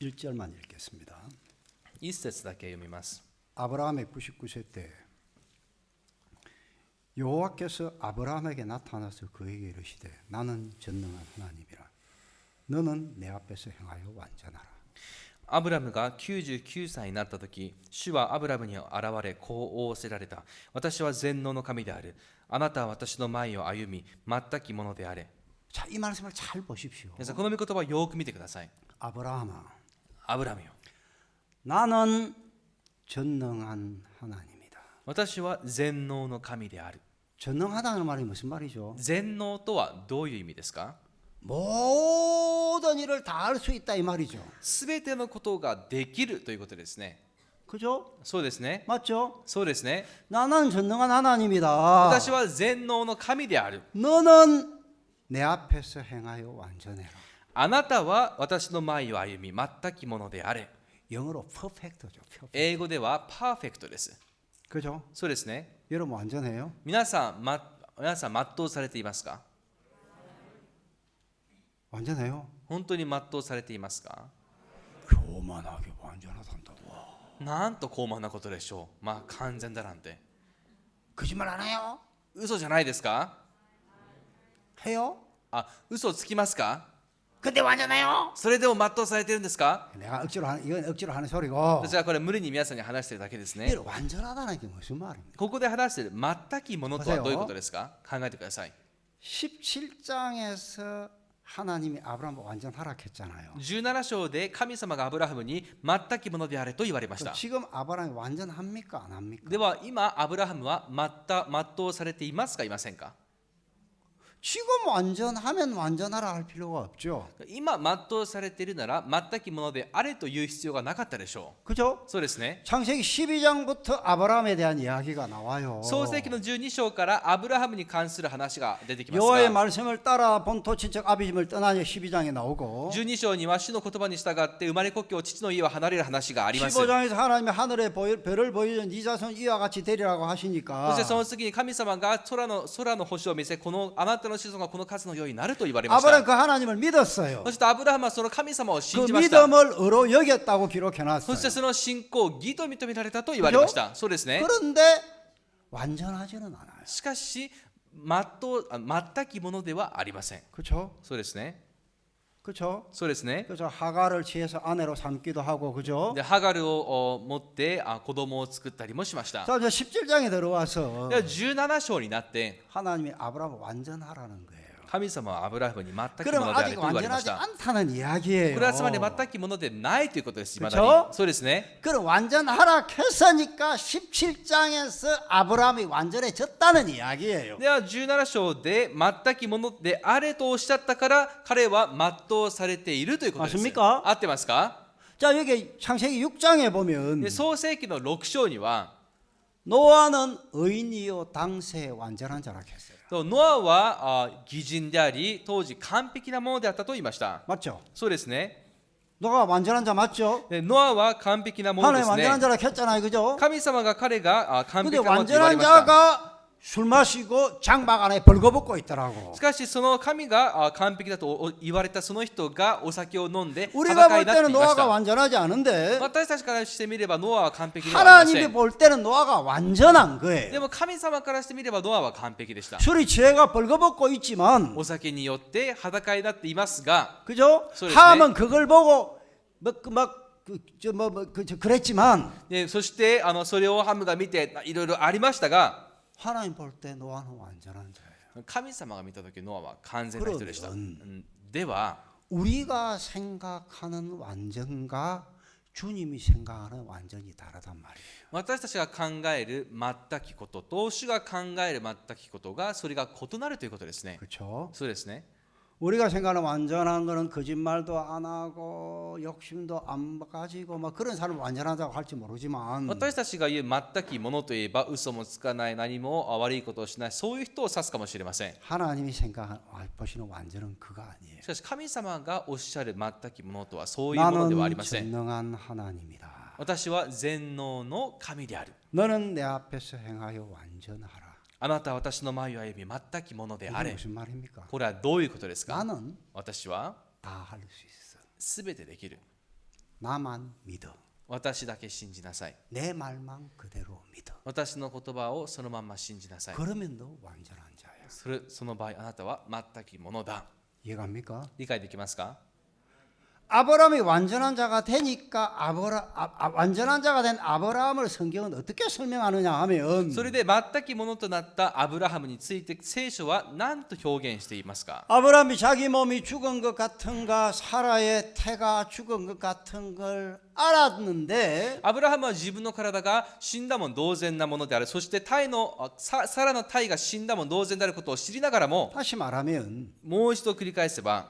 1절만 읽겠습니다. 一節だけ読みます。 아브라함의 99세 때 여호와께서 아브라함에게 나타나서 그에게 이르시되 나는 전능한 하나님이라 너는 내 앞에서 행하여 완전하라. アブラムが99歳になった時、主はアブラムに現れこう仰せられた。私は全能の神である。あなたは私の前を歩み、全きものであれ。 자, 이 말씀을 잘 보십시오. 皆さん、この御言葉をよく見てください。 아브라함아 アブラムよ。 나는 전능한 하나님이다. 私は全能の神である。 전능하다는 말이 무슨 말이죠? 全能とはどういう意味ですか？ 모든 일을 다 할 수 있다 이 말이죠. すべてのことができるということですね。 그죠? そうですね。 맞죠? そうですね。 나는 전능한 하나님이다. 私は全能の神である。 너는 내 앞에서 행하여 완전해라. あなたは私の前を歩み、全きものであれ。 영어로 perfect죠. perfect. 英語ではパーフェクトです。 그죠? そうですね。 여러분 완전해요? 皆さん全うされていますか？ 완전해요? 本当に全うされていますか？ 교만하게 완전하단다. 와. なんと高慢なことでしょう。まあ完全だなんて。 거짓말 안 해요? 嘘じゃないですか？ 해요? あ、嘘つきますか？ 근데 완전해요? それでも全うされてるんですか？ 내가 이건 억지로 하는 소리고. 私はこれ無理に皆さんに話してるだけですね。 이걸 완전하다는 게 무슨 말입니까? ここで話している全きものとはどういうことですか？考えてください。 17장에서 하나님이 아브라함을 완전하라 했잖아요. 17章で神様がアブラハムに全きものであれと言われました。 지금 아브라함이 완전합니까? 안 합니까? では今アブラハムは全うされていますかいませんか？ 지금 완전하면 완전하라 할 필요가 없죠. 今全うされているなら全きものであれという必要がなかったでしょ 그죠? う。そうですね。 창세기 12장부터 아브라함에 대한 이야기가 나와요. 創世記の12章からアブラハムに関する話が出てきます 여호와의 が、 말씀을 따라 본토 친척 아비집을 떠나니 12장에 나오고 12章には主の言葉に従って生まれ故郷父の家を離れる話があります。 15장에서 하나님이 하늘에 별을 보여준 네 자손 이와 같이 되리라고 そ 하시니까 してその次に神様が空の星を見せ、このあなたの子孫がこの数のようになると言われまし 아브라함 た。 그 하나님을 믿었어요. そしてアブラハムはその神様を 그 信じました。 믿음을 의로 여겼다고 そ 기록해놨어요. してその信仰を義と認められたと言われました。そうですね。 그런데 완전하지는 않아요. しかし全きものではありません。 그렇죠? そうですね。 그렇죠? そうですね。 그래서 하갈을 취해서 아내로 삼기도 하고 그죠? でハガルを持って子供を作ったりもしました。 자, 이제 17장에 들어와서 で17章になって 하나님이 아브라함을 완전하라는 거예요. 神様はアブラハムに全きも 그럼 のであれ 아직 と言われまし 완전하지 た。 않다는 이야기예요. これはつまり全きものでないということです。まだ 그쵸? に。そうですね。 그럼 완전하라 했으니까 17장에서 아브라함이 완전해졌다는 이야기예요. では17章で全きものであれとおっしゃったから彼は全うされているということです。 맞습니까? 合ってますか？ 자, 여기 창세기 6장에 보면 で創世記の6章には 노아는 의인이요 당세에 완전한 자라 했어요. ノアは義人であり当時完璧なものであったと言いました。 맞죠? そうですね。 노아가 완전한 자 맞죠? でノアは完璧なもので 하나님 すね。 완전한 자라 했잖아요. 그죠? 神様が彼が完 근데 璧なものと言われ 완전한 ました。 자가 술 마시고 장막 안에 벌거벗고 있더라고. しかしその神が完璧だと言われたその人がお酒を飲んで 우리가 裸 볼 になって 때는 いまし 노아가 た。 완전하지 않은데 私たちからしてみればノアは完璧ではありませ 하나님이 ん。 볼 때는 노아가 완전한 で 거예요. も神様からしてみればノアは完璧でした。 술이 취해가 벌거벗고 있지만 お酒によって裸になっていますが、 그죠? 소리 하면 그걸 보고 그랬지만 でそしてそれをハムが見ていろいろありましたが、 하나님 볼 때 노아는 완전한 자예요. 神様が見た時ノアは完全な人でした。 그러면 では 우리가 생각하는 완전과 주님이 생각하는 완전이 다르단 말이에요. 私たちが考える全きことと主が考える全きことがそれが異なるということですね。 그렇죠? そうですね。 우리가 생각하는 완전한 거는 거짓말도 안 하고 욕심도 안 가지고 막 그런 사람을 완전하다고 할지 모르지만 私たちが言う全きものといえば嘘もつかない何も悪いことをしないそういう人を指すかもしれません。 하나님이 생각하시는 완전은 그거 아니에요. しかし神様がおっしゃる全きものとはそういうものではあり 나는 ません。 전능한 하나님이다. 私は全能の神である。 너는 내 앞에서 행하여 완전하라. あなたは私の前を歩み全きものであ 이게 れ。 무슨 말입니까? これはどういうことですか？ 나는 私は 다 할 수 있어. すべてできる。 나만 믿어. 私だけ信じなさい。 내 말만 그대로 믿어. 私の言葉をそのまま信じなさい。 그러면 너 완전한 자야. その場合あなたは全きものだ。 이해갑니까? 理解できますか？ 아브라함이 완전한 자가 되니까 완전한 자가 된 아브라함을 성경은 어떻게 설명하느냐 하면 それで全きものとなったアブラハムについて聖書は何と表現していますか？ 아브라함이 자기 몸이 죽은 것 같은가 사라의 태가 죽은 것 같은 걸 알았는데 アブラハムは自分の体が死んだも同然なものである。そしてサラの体が死んだも同然であることを知りながらも 다시 말하면 もう一度繰り返せば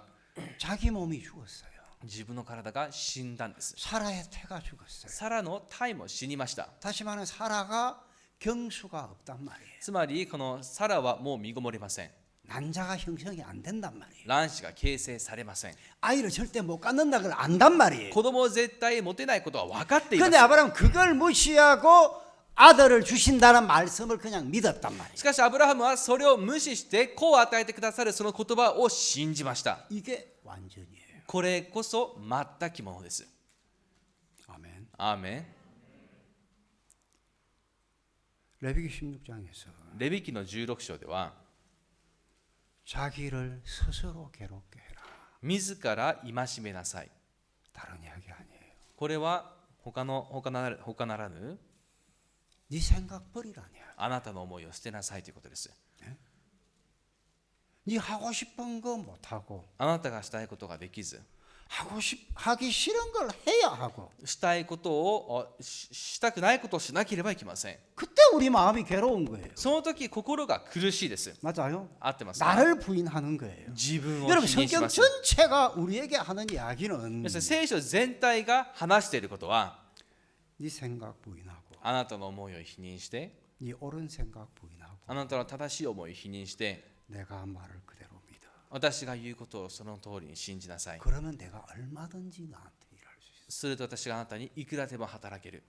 자기 몸이 죽었어요. 自分の体が死んだんです。 사라의 태가 죽었어요. サラの体も死にました。 다시 말하면 사라가 경수가 없단 말이에요. つまりこのサラはもう身ごもりません。 난자가 형성이 안 된단 말이에요. 卵子が形成されません。 아이를 절대 못 갖는다 걸 안단 말이에요. 子供を絶対持てないことは分かっています。 근데 아브라함은 그걸 무시하고 아들을 주신다는 말씀을 그냥 믿었단 말이에요. しかしアブラハムはそれを無視して子を与えてくださるその言葉を信じました。 이게 완전이에요. これこそ全きものです。 아멘. アーメン。 레위기 16장에서 レビ記の16章では 자기를 스스로 괴롭게 해라. 自ら戒めなさい。 다른 이야기 아니에요. これは他ならぬ 네 생각 버리라냐. あなたの思いを捨てなさいということです。 네 하고 싶은 거 못 하고 あなたがしたいことができず、 하기 싫은 걸 해야 하고 したいことをしたくないことをしなければいけません。 그때 우리 마음이 괴로운 거예요. その時心が苦しいです。 맞아요. 合ってますか？ 나를 부인하는 거예요. 自分を 여러분 否認し 성경 ます。 전체가 우리에게 하는 이야기는 皆さん、聖書全体が話していることは、 네 생각 부인하고 あなたの思いを否認して、 네 옳은 생각 부인하고 あなたの正しい思いを否認して、 내가 말을 그대로 믿어. 私が言うことをその通りに信じなさい。 그러면 내가 얼마든지 너한테 일할 수 있어. すると私があなたにいくらでも働ける。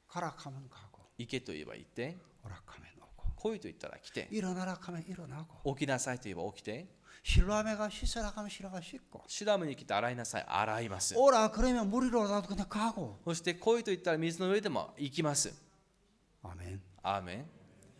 가락하면 가고 行けと言えば行って、 오락하면 오고 来いと言ったら来て、 일어나라 하면 일어나고 起きなさいと言えば起きて、 실로암에가 씻으라 하면 실어가 씻고 シュラムに来て洗いなさい、洗います。 오라 그러면 물이로라도 그냥 가고 そして来いと言ったら水の上でも行きます。 아멘. アーメン。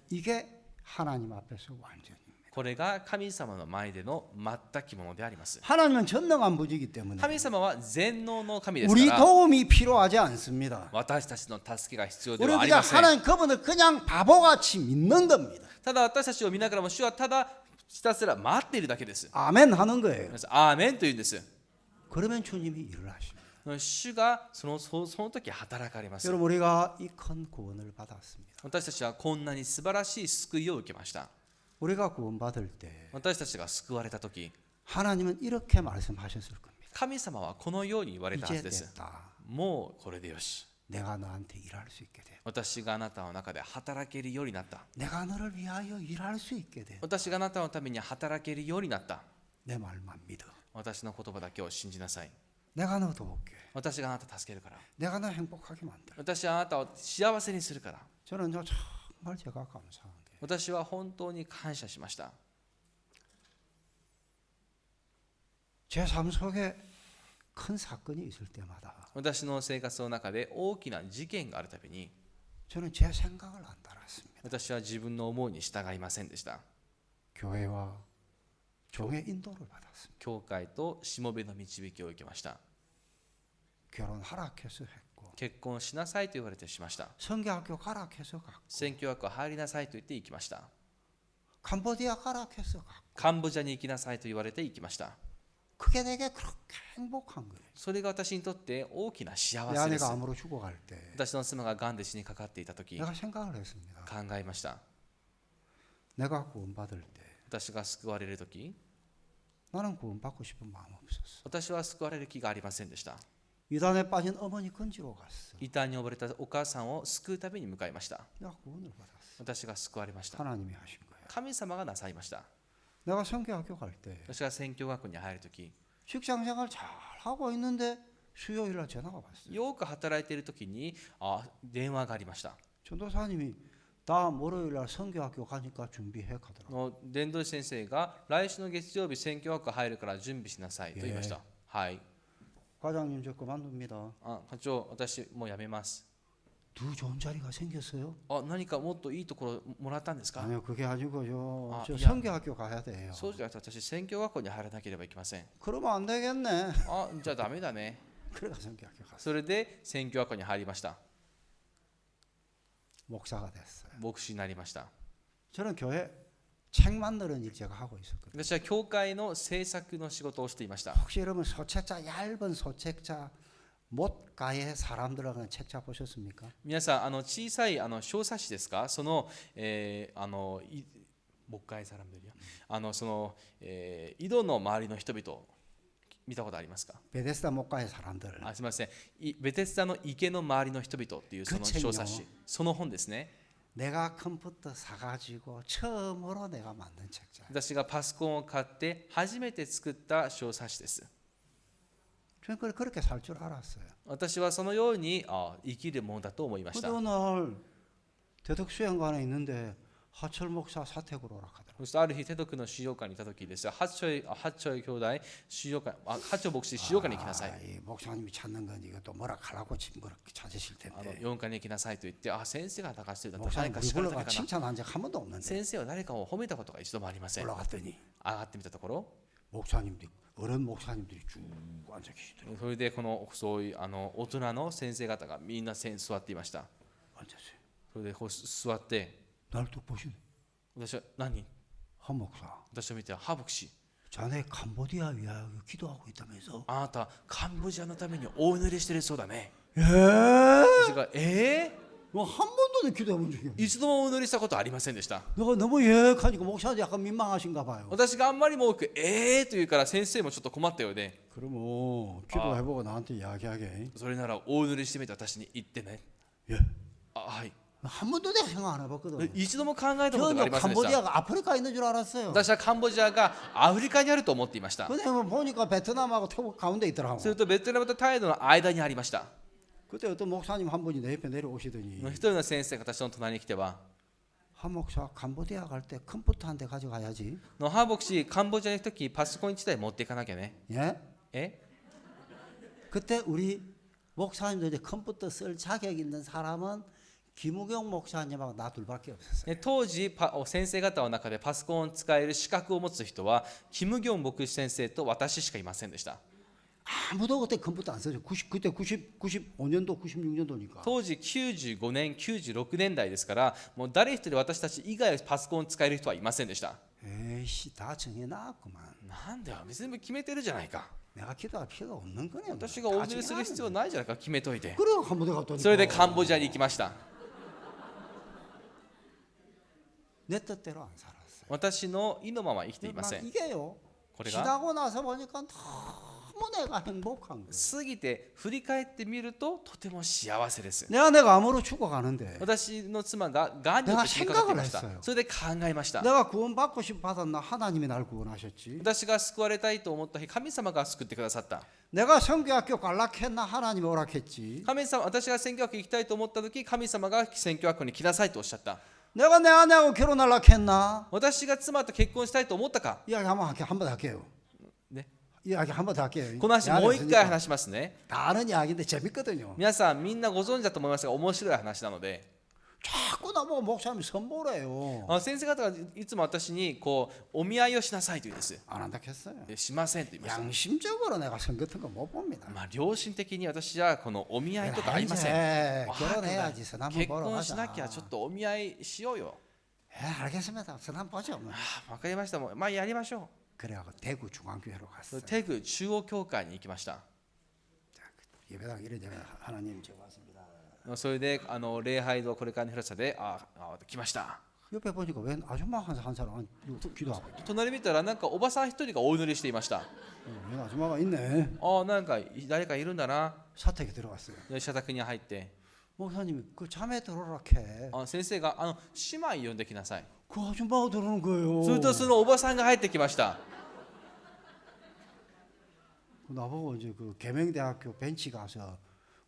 이게 하나님 앞에서 완전입니다. これが神様の前での全きものであります。 하나님은 전능한 분이기 때문에 神様は全能の神ですか 우리 ら、 도움이 필요하지 않습니다. 私たちの助けが必要で 우리 はあり 그냥 ません。 하나님 그분을 그냥 바보같이 믿는 겁니다. ただ私たちを見ながらも主はただひたすら待っているだけです。 아멘 하는 거예요. アーメンと言うんです。 그러면 주님이 일을 하십니다. 主がその時働かれます。 여러분 우리가 이 큰 구원을 받았습니다. 私たちはこんなに素晴らしい救いを受けました。 우리가 구원받을 때 私たちが救われた時、 하나님은 이렇게 말씀하셨을 겁니다. 神様はこのように言われたは 이제 ずです。 됐다. もうこれでよし。 내가 너한테 일할 수 있게 돼. 私があなたの中で働けるようになった。 내가 너를 위하여 일할 수 있게 돼. 私があなたのために働けるようになった。 내 말만 믿어. 私の言葉だけを信じなさい。 내가 너 도울게. 私があなたを助けるから。 내가 너 행복하게 만들어. 私はあなたを幸せにするから。 저는 정말 제가 감사한 게 私は本当に感謝しました。 제 삶 속에 큰 사건이 있을 때마다 私の生活の中で大きな事件があるたびに、 저는 제 생각을 안 따랐습니다. 私は自分の思いに従いませんでした。 교회와 종의 인도를 받았습니다. 教会としもべの導きを受けました。 결혼 하락해서 했고 結婚しなさいと言われてしました。 성교학교 가락해서 갔고 宣教学校入りなさいと言って行きました。 캄보디아 가락해서 갔고 カンボジアに行きなさいと言われて行きました。 그게 내게 그렇게 행복한 거예요. それが私にとって大きな幸 내 せです。 아내가 암으로 죽어갈 때 私の妻ががんで死にかかっていた時、 내가 생각을 했습니다. 考えました。 내가 구원받을 때 私が救われる時、 나는 구원받고 싶은 마음 없었어. 私は救われる気がありませんでした。 이단에 빠진 어머니 건지러 갔어. 異端に溺れたお母さんを救うために向かいました。 내가 구원을 받았어. 私が救われました。 하나님이 하신 거야. 神様がなさいました。 내가 성교학교 갈 때 私が宣教学校に入る時、 직장생활 잘 하고 있는데 수요일 날 전화가 왔어요. よく働いている時に電話がありました。 전도사님이 나 월요일 날 성교학교 가니까 준비해 가더라고. 伝道師先生が来週の月曜日宣教学校入るから準備しなさいと言いました。はい。 과장님 저 그만둡니다. 課長、私もう辞めます。 더 좋은 자리가 생겼어요? 何かもっといいところもらったんですか？ 아니요 그게 아니고 저 야. 성교학교 가야 돼요. そうじゃなくて私宣教学校に入らなければいけません。 그러면 안 되겠네. じゃあダメだね。 그래가 성교학교 갔어. それで宣教学校に入りました。 목사가 됐어요. 牧師になりました。 저는 교회 책 만드는 일 제가 하고 있었거든요. 私は教会の制作の仕事をしていました。 혹시 여러분 소책자 얇은 소책자 못가의 사람들하고는 책자 보셨습니까? 皆さん小さい小冊子ですか？そのもう一回サラムデリアその井戸の周りの人々見たことありますか？ 베데스다 못가의 사람들. すみません。ベテスダの池の周りの人々っていうその小冊子、その本ですね。 내가 컴퓨터 사가지고 처음으로 내가 만든 책자. 私がパソコンを買って初めて作った小冊子です。 저는 그렇게 살 줄 알았어요. 私はそのように生きるものだと思いました。 어느 날 대덕수양관에 있는데 하철 목사 사택으로 오락하더라고요. そしてある日、テドクの資料館にいた時です。八丁兄弟資料館、八丁牧師資料館に行きなさい。 이 목사님이 찾는 건 이거 또 뭐라 하라고 뭐라 찾으실 텐데. 4課に行きなさいと言って、先生が探してるんだったら 목사님 誰か 우리 叱られた 불러가 かな。 칭찬한 적 한 번도 없는데. 先生は誰かを褒めたことが一度もありません。 올라갔더니 上がってみたところ、 목사님들 어른 목사님들이 쭉 앉아 계시더라고요. それでそういう大人の先生方がみんな座っていました。 앉았어요. それでこう座って、 날 또 보시네. 私は何 한 목사. 私を見て、ハ牧師、 자네 캄보디아 위하여 기도하고 있다면서? あなたカンボジアのためにお祈りしてるそうだね。 예? 私が뭐한 번도 기도해 본 적이 없어요. 一度もお祈りしたことありませんでした。 내가 너무 예하니까 목사님 약간 민망하신가 봐요. 私があんまりも多くというから先生もちょっと困ったようで、 그러면 기도해보고 나한테 이야기하게. それならお祈りしてみて私に言ってね。 예. はい。 한 번도 내가 생각 안 해봤거든. 一度も考えたことがあり 저는 ませんでした。 캄보디아가 아프리카에 있는 줄 알았어요. 私はカンボジアがアフリカにあると思っていました。 근데 뭐 보니까 베트남하고 태국 가운데 있더라고. するとベトナムとタイの間にありました。 그때 어떤 목사님 한 분이 내 옆에 내려오시더니 一人の先生が私の隣に来ては、 한 목사 캄보디아 갈 때 컴퓨터 한 대 가져가야지. ハ牧師、カンボジアに行くときパソコン1台持っていかなきゃね。 예? 그때 우리 목사님들이 컴퓨터 쓸 자격 있는 사람은 김우경 목사님하고 나 둘밖에 없었어요. 当時先生方の中でパソコンを使える資格を持つ人はキム・ギョン牧師先生と私しかいませんでした。 아무도 그때 컴퓨터 안 써요. 그때 95년도 96년도니까. 当時95年96年代ですから、もう誰一人私たち以外パソコンを使える人はいませんでした。 에이씨 다 정해놨구만. なんだよ、別に決めてるじゃないか。 내가 기도할 필요가 없는 거네. 私がお祈りする必要ないじゃないか、決めといて。 그래요 캄보디아 갔더니. それでカンボジアに行きました。 내 뜻대로 안 살았어요. 私の意のまま生きていませ 막 ん。 이게요. これが 지나고 나서 보니까 너무 내가 행복한 거예요. 過ぎて振り返ってみるととても幸せです。 내가 암으로 죽어가는데 私の妻ががんによって死にかかっていました。それで考えました。 내가 구원받고 싶어 받았나 하나님이 날 구원하셨지. 私が救われたいと思った日、神様が救ってくださった。 내가 성교학교 갈락했나 하나님이 오락했지. 神様、私が選挙学行きたいと思った時、神様が選挙学に来なさいとおっしゃった。 내가 내 아내하고 결혼하려했나? 私が妻と結婚したいと思ったか。 이야기 한번 할게요. 네. 이야기 한번 더 할게요. この話もう一回話しますね。 다 아는 이야기인데 재밌거든요. 皆さんみんなご存知だと思いますが面白い話なので、 자꾸 나보고 목사님 선보래요. 先生方がいつも私にこうお見合いをしなさいと言うんです。 안 한다 했어요. しませんと言いました。 양심적으로 내가 선 같은 거 못 봅니다. 良心的に私はこのお見合いとかありません。 이제 결혼해야지 선 한번 結 보러 婚し 가자. なきゃちょっとお見合いしようよ。 알겠습니다. 선 한번 보죠. 뭐. わかりました。もうまあやりましょ 그래갖고 대구 중앙교회로 う。 갔어요. テグ中央教会に行きました。 예배당 이래저래 하나님 제가 왔습니다. それで礼拝堂これからの広さで来ました。 옆에 보니까 웬 아줌마 한 사람 기도하고 있다. 隣見たらなんかおばさん一人がお祈りしていました。 웬 아줌마가 있네. なんか誰かいるんだな。 사택에 들어갔어요. で社宅に入って、 목사님이 그 자매 들어오라 캐. 先生が姉妹呼んできなさい。 그 아줌마가 들어오는 거예요. するとそのおばさんが入ってきました。 나보고 이제 그 계명대학교 벤치 가서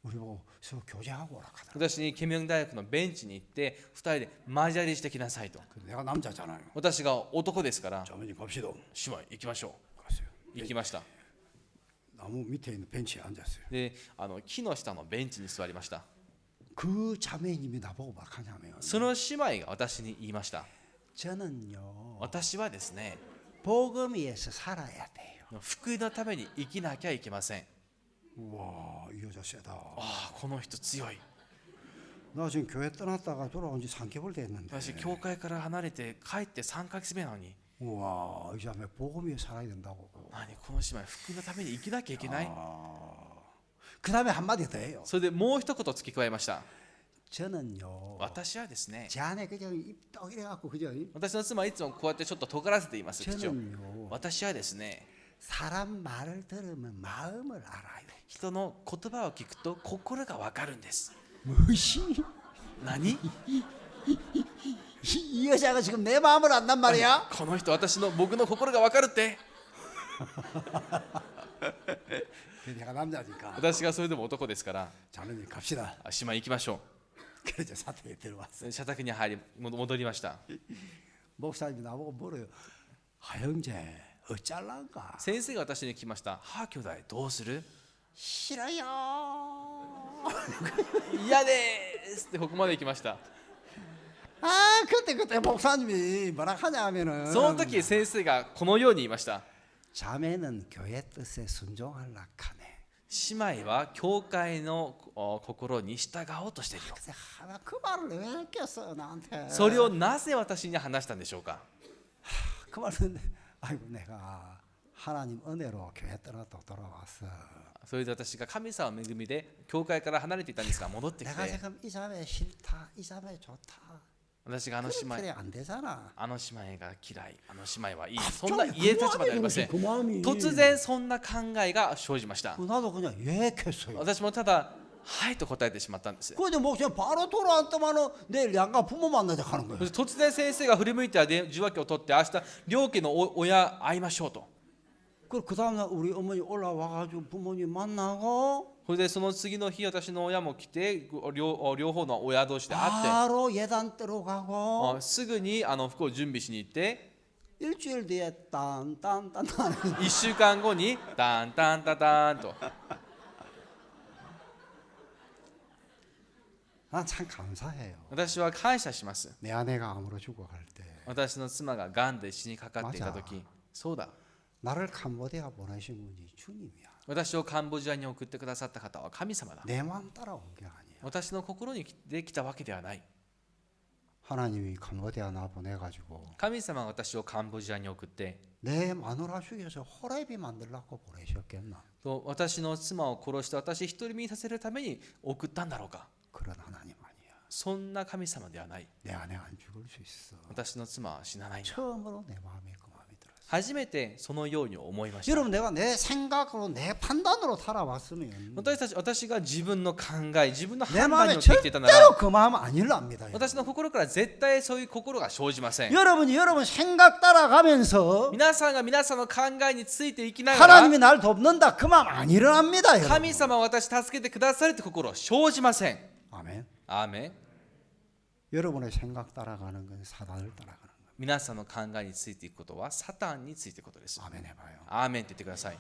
우리 보고 서로 교제하고 오라 하더라. 私にケミョン大学のベンチに行って2人で交わりしてきなさいと。 내가 남자잖아요. 私が男ですから、 자매님 갑시다. 姉妹行きましょ 갔어요. う。行きました。 나무 밑에 있는 벤치에 앉았어요. で木の下のベンチに座りました。 그 자매님이 나보고 막 하냐면 その姉妹が私に言いました。 저는요 私はですね、 복음 위에서 살아야 돼요. 福音のために生きなきゃいけません。 우와 이 여자 세다. この人強い。 나 지금 교회 떠났다가 돌아온 지 3개월 됐는데 私教会から離れて帰って3ヶ月目なのに、 우와 이 자매 복음 위에 살아야 된다고. 何この姉妹福音のために生きなきゃいけない。 그 다음에 한마디 더 해요. それでもう一言付け加えました。 저는요 私はですね、 제 안에 그냥 입떡 이래갖고 그죠? 私の妻はいつもこうやってちょっと尖らせています。口を。 저는요 私はですね、 사람 말을 들으면 마음을 알아요. 人の言葉を聞くと心がわかるんです。 무시? 何？ 이 여자가 지금 내 마음을 안단 말이야? この人僕の心がわかるって。 내가 남자니까 私がそれでも男ですから、 자매님 갑시다. 姉妹行きましょ 그래서 사택에 들어왔어. う。社宅に入り戻りました。 목사님이 나보고 뭐래요? 하영재 어쩔란가? 先生が私に聞きました。兄弟どうする？ 싫어요. 嫌ですってここまで行きました。 그때 목사님이 뭐라 하냐 하면은 その時先生がこのように言いました。 자매는 교회 뜻에 순종하려 하네. 姉妹は教会の心に従おうとしているよ。 근데 그 말을 왜 했겠어요 나한테? それをなぜ私に話したんでしょうか。 그 말은 아이고 내가 하나님 은혜로 교회 떠나도 돌아왔어. それで私が神様の恵みで教会から離れていたんですが戻ってき 내가 て、 지금 이 자매 싫다, 이 자매 좋다. 私があの姉妹 그래 안 되잖아. あの姉妹が嫌い、あの姉妹はいい、そんな言える立場ではありません。突然そんな考えが生じました。 나도 그냥 예 했어요. 私もただはいと答えてしまったんです。 그런데 뭐 그냥 바로 돌아왔더만은 내일 양가 부모 만나자 하는 거예요. 突然先生が振り向いて受話器を取って明日両家の親会いましょうと。 그 다음날 우리 어머니 올라와가지고 부모님 만나고 それでその次の日私の親も来て両方の親同士で会って 바로 예단 뜨러 가고 すぐに服を準備しに行って 일주일 뒤에 딴딴딴딴 1週間後にタンタンタタンと 난 참 감사해요. 私は感謝します。 내 아내가 암으로 죽어갈 때 私の妻ががんで死にかかっていた時、そうだ、 나를 캄보디아 보내신 분이 주님이야. 私をカンボジアに送ってくださった方は神様だ。 내 마음 따라온 게 아니야. 私の心にできたわけではない。 하나님이 캄보디아 나 보내가지고 神様が私をカンボジアに送って 내 마누라 죽여서 호랩이 만들라고 보내셨겠나? と私の妻を殺して私一人身にさせるために送ったんだろうか。 그런 하나님 아니야. そんな神様ではない。 내 아내 안 죽을 수 있어. 私の妻は死なないんだ。 처음으로 내 마음에 그 마음이 들었어. 初めてそのように思いました。 여러분 내가 내 생각으로 내 판단으로 살아왔으면 私が自分の考え、自分の 내 判断に 마음에 よって生きていたなら 절대로 그 마음 아니랍니다. 私の心から絶対そういう心が生じません。 여러분이 여러분 생각 따라가면서 皆さんが皆さんの考えについていきながら 하나님이 날 돕는다 그 마음 안 일어납니다. 여러분. 神様は私助けてくださるという心生じません。 아멘. アーメン。 여러분의 생각 따라가는 건 사단을 따라가는 거예요. 皆さんの考えについていくことはサタンについていくことです。 아멘 해봐요. アーメンって言ってください。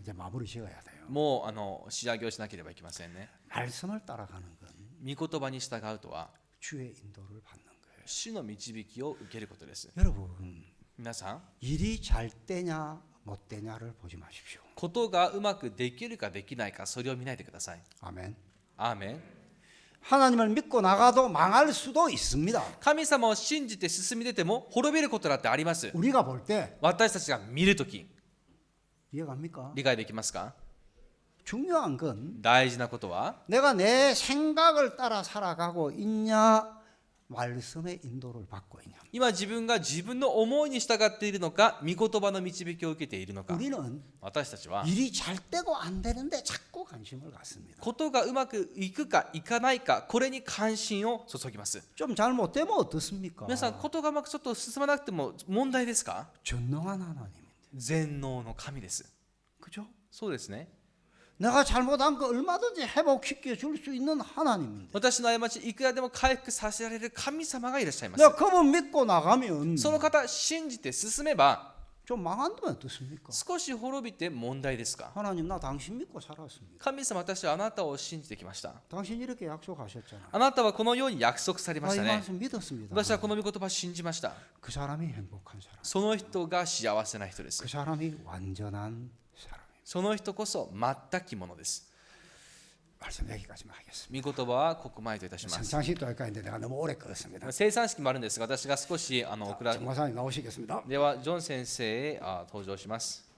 이제 마무리 지어야 돼요. もう仕上げをしなければいけませんね。 말씀을 따라가는 건 御言葉に従うとは 주의 인도를 받는 거예요. 主の導きを受けることです。 여러분 皆さん、 일이 잘 되냐 못 되냐를 보지 마십시오. ことがうまくできるかできないかそれを見ないでください。 아멘. アーメン。 하나님을 믿고 나가도 망할 수도 있습니다. 神様を信じて進み出ても滅びることだってあります。 우리가 볼 때 私たちが見るとき、 이해갑니까? 理解できますか？ 중요한 건 大事なことは 내가 내 생각을 따라 살아가고 있냐 말씀의 인도를 받고 있냐. 今自分が自分の思いに従っているのか、御言葉の導きを受けているのか。 우리는 私たちは 일이 잘 되고 안 되는데 자꾸 관심을 갖습니다. ことがうまくいくかいかないか、これに関心を注ぎます。 좀 잘못되면 어떻습니까? 皆さん、ことがうまくちょっと進まなくても問題ですか？ 전능한 하나님인데. 全能の神です。 그죠? そうですね。 내가 잘못한 거 얼마든지 회복시켜 줄 수 있는 하나님인데. 私の過ちいくらでも回復させられる神様がいらっしゃいます。 내가 그분 믿고 나가면 その方信じて進めば 좀 망한다면 어떻습니까? 少し滅びて問題ですか？ 하나님 나 당신 믿고 살았습니다. 神様、私はあなたを信じてきました。 당신 이렇게 약속하셨잖아요. あなたはこのように約束されまし 이 たね。 말씀 믿었습니다. 私はこの御言葉を信じました。 그 사람이 행복한 사람. その人が幸せな人です 그 。 사람이 완전한 사람. その人こそ全きものです。 말씀 여기까지만 하겠습니다. 御言葉はここまでといたします。 상상식도 할까 했는데 내가 너무 오래 끌었습니다. 生産式もあるんですが、私が少し遅ら 정과사님 나오시겠습니다. ではジョン先生へ登場します。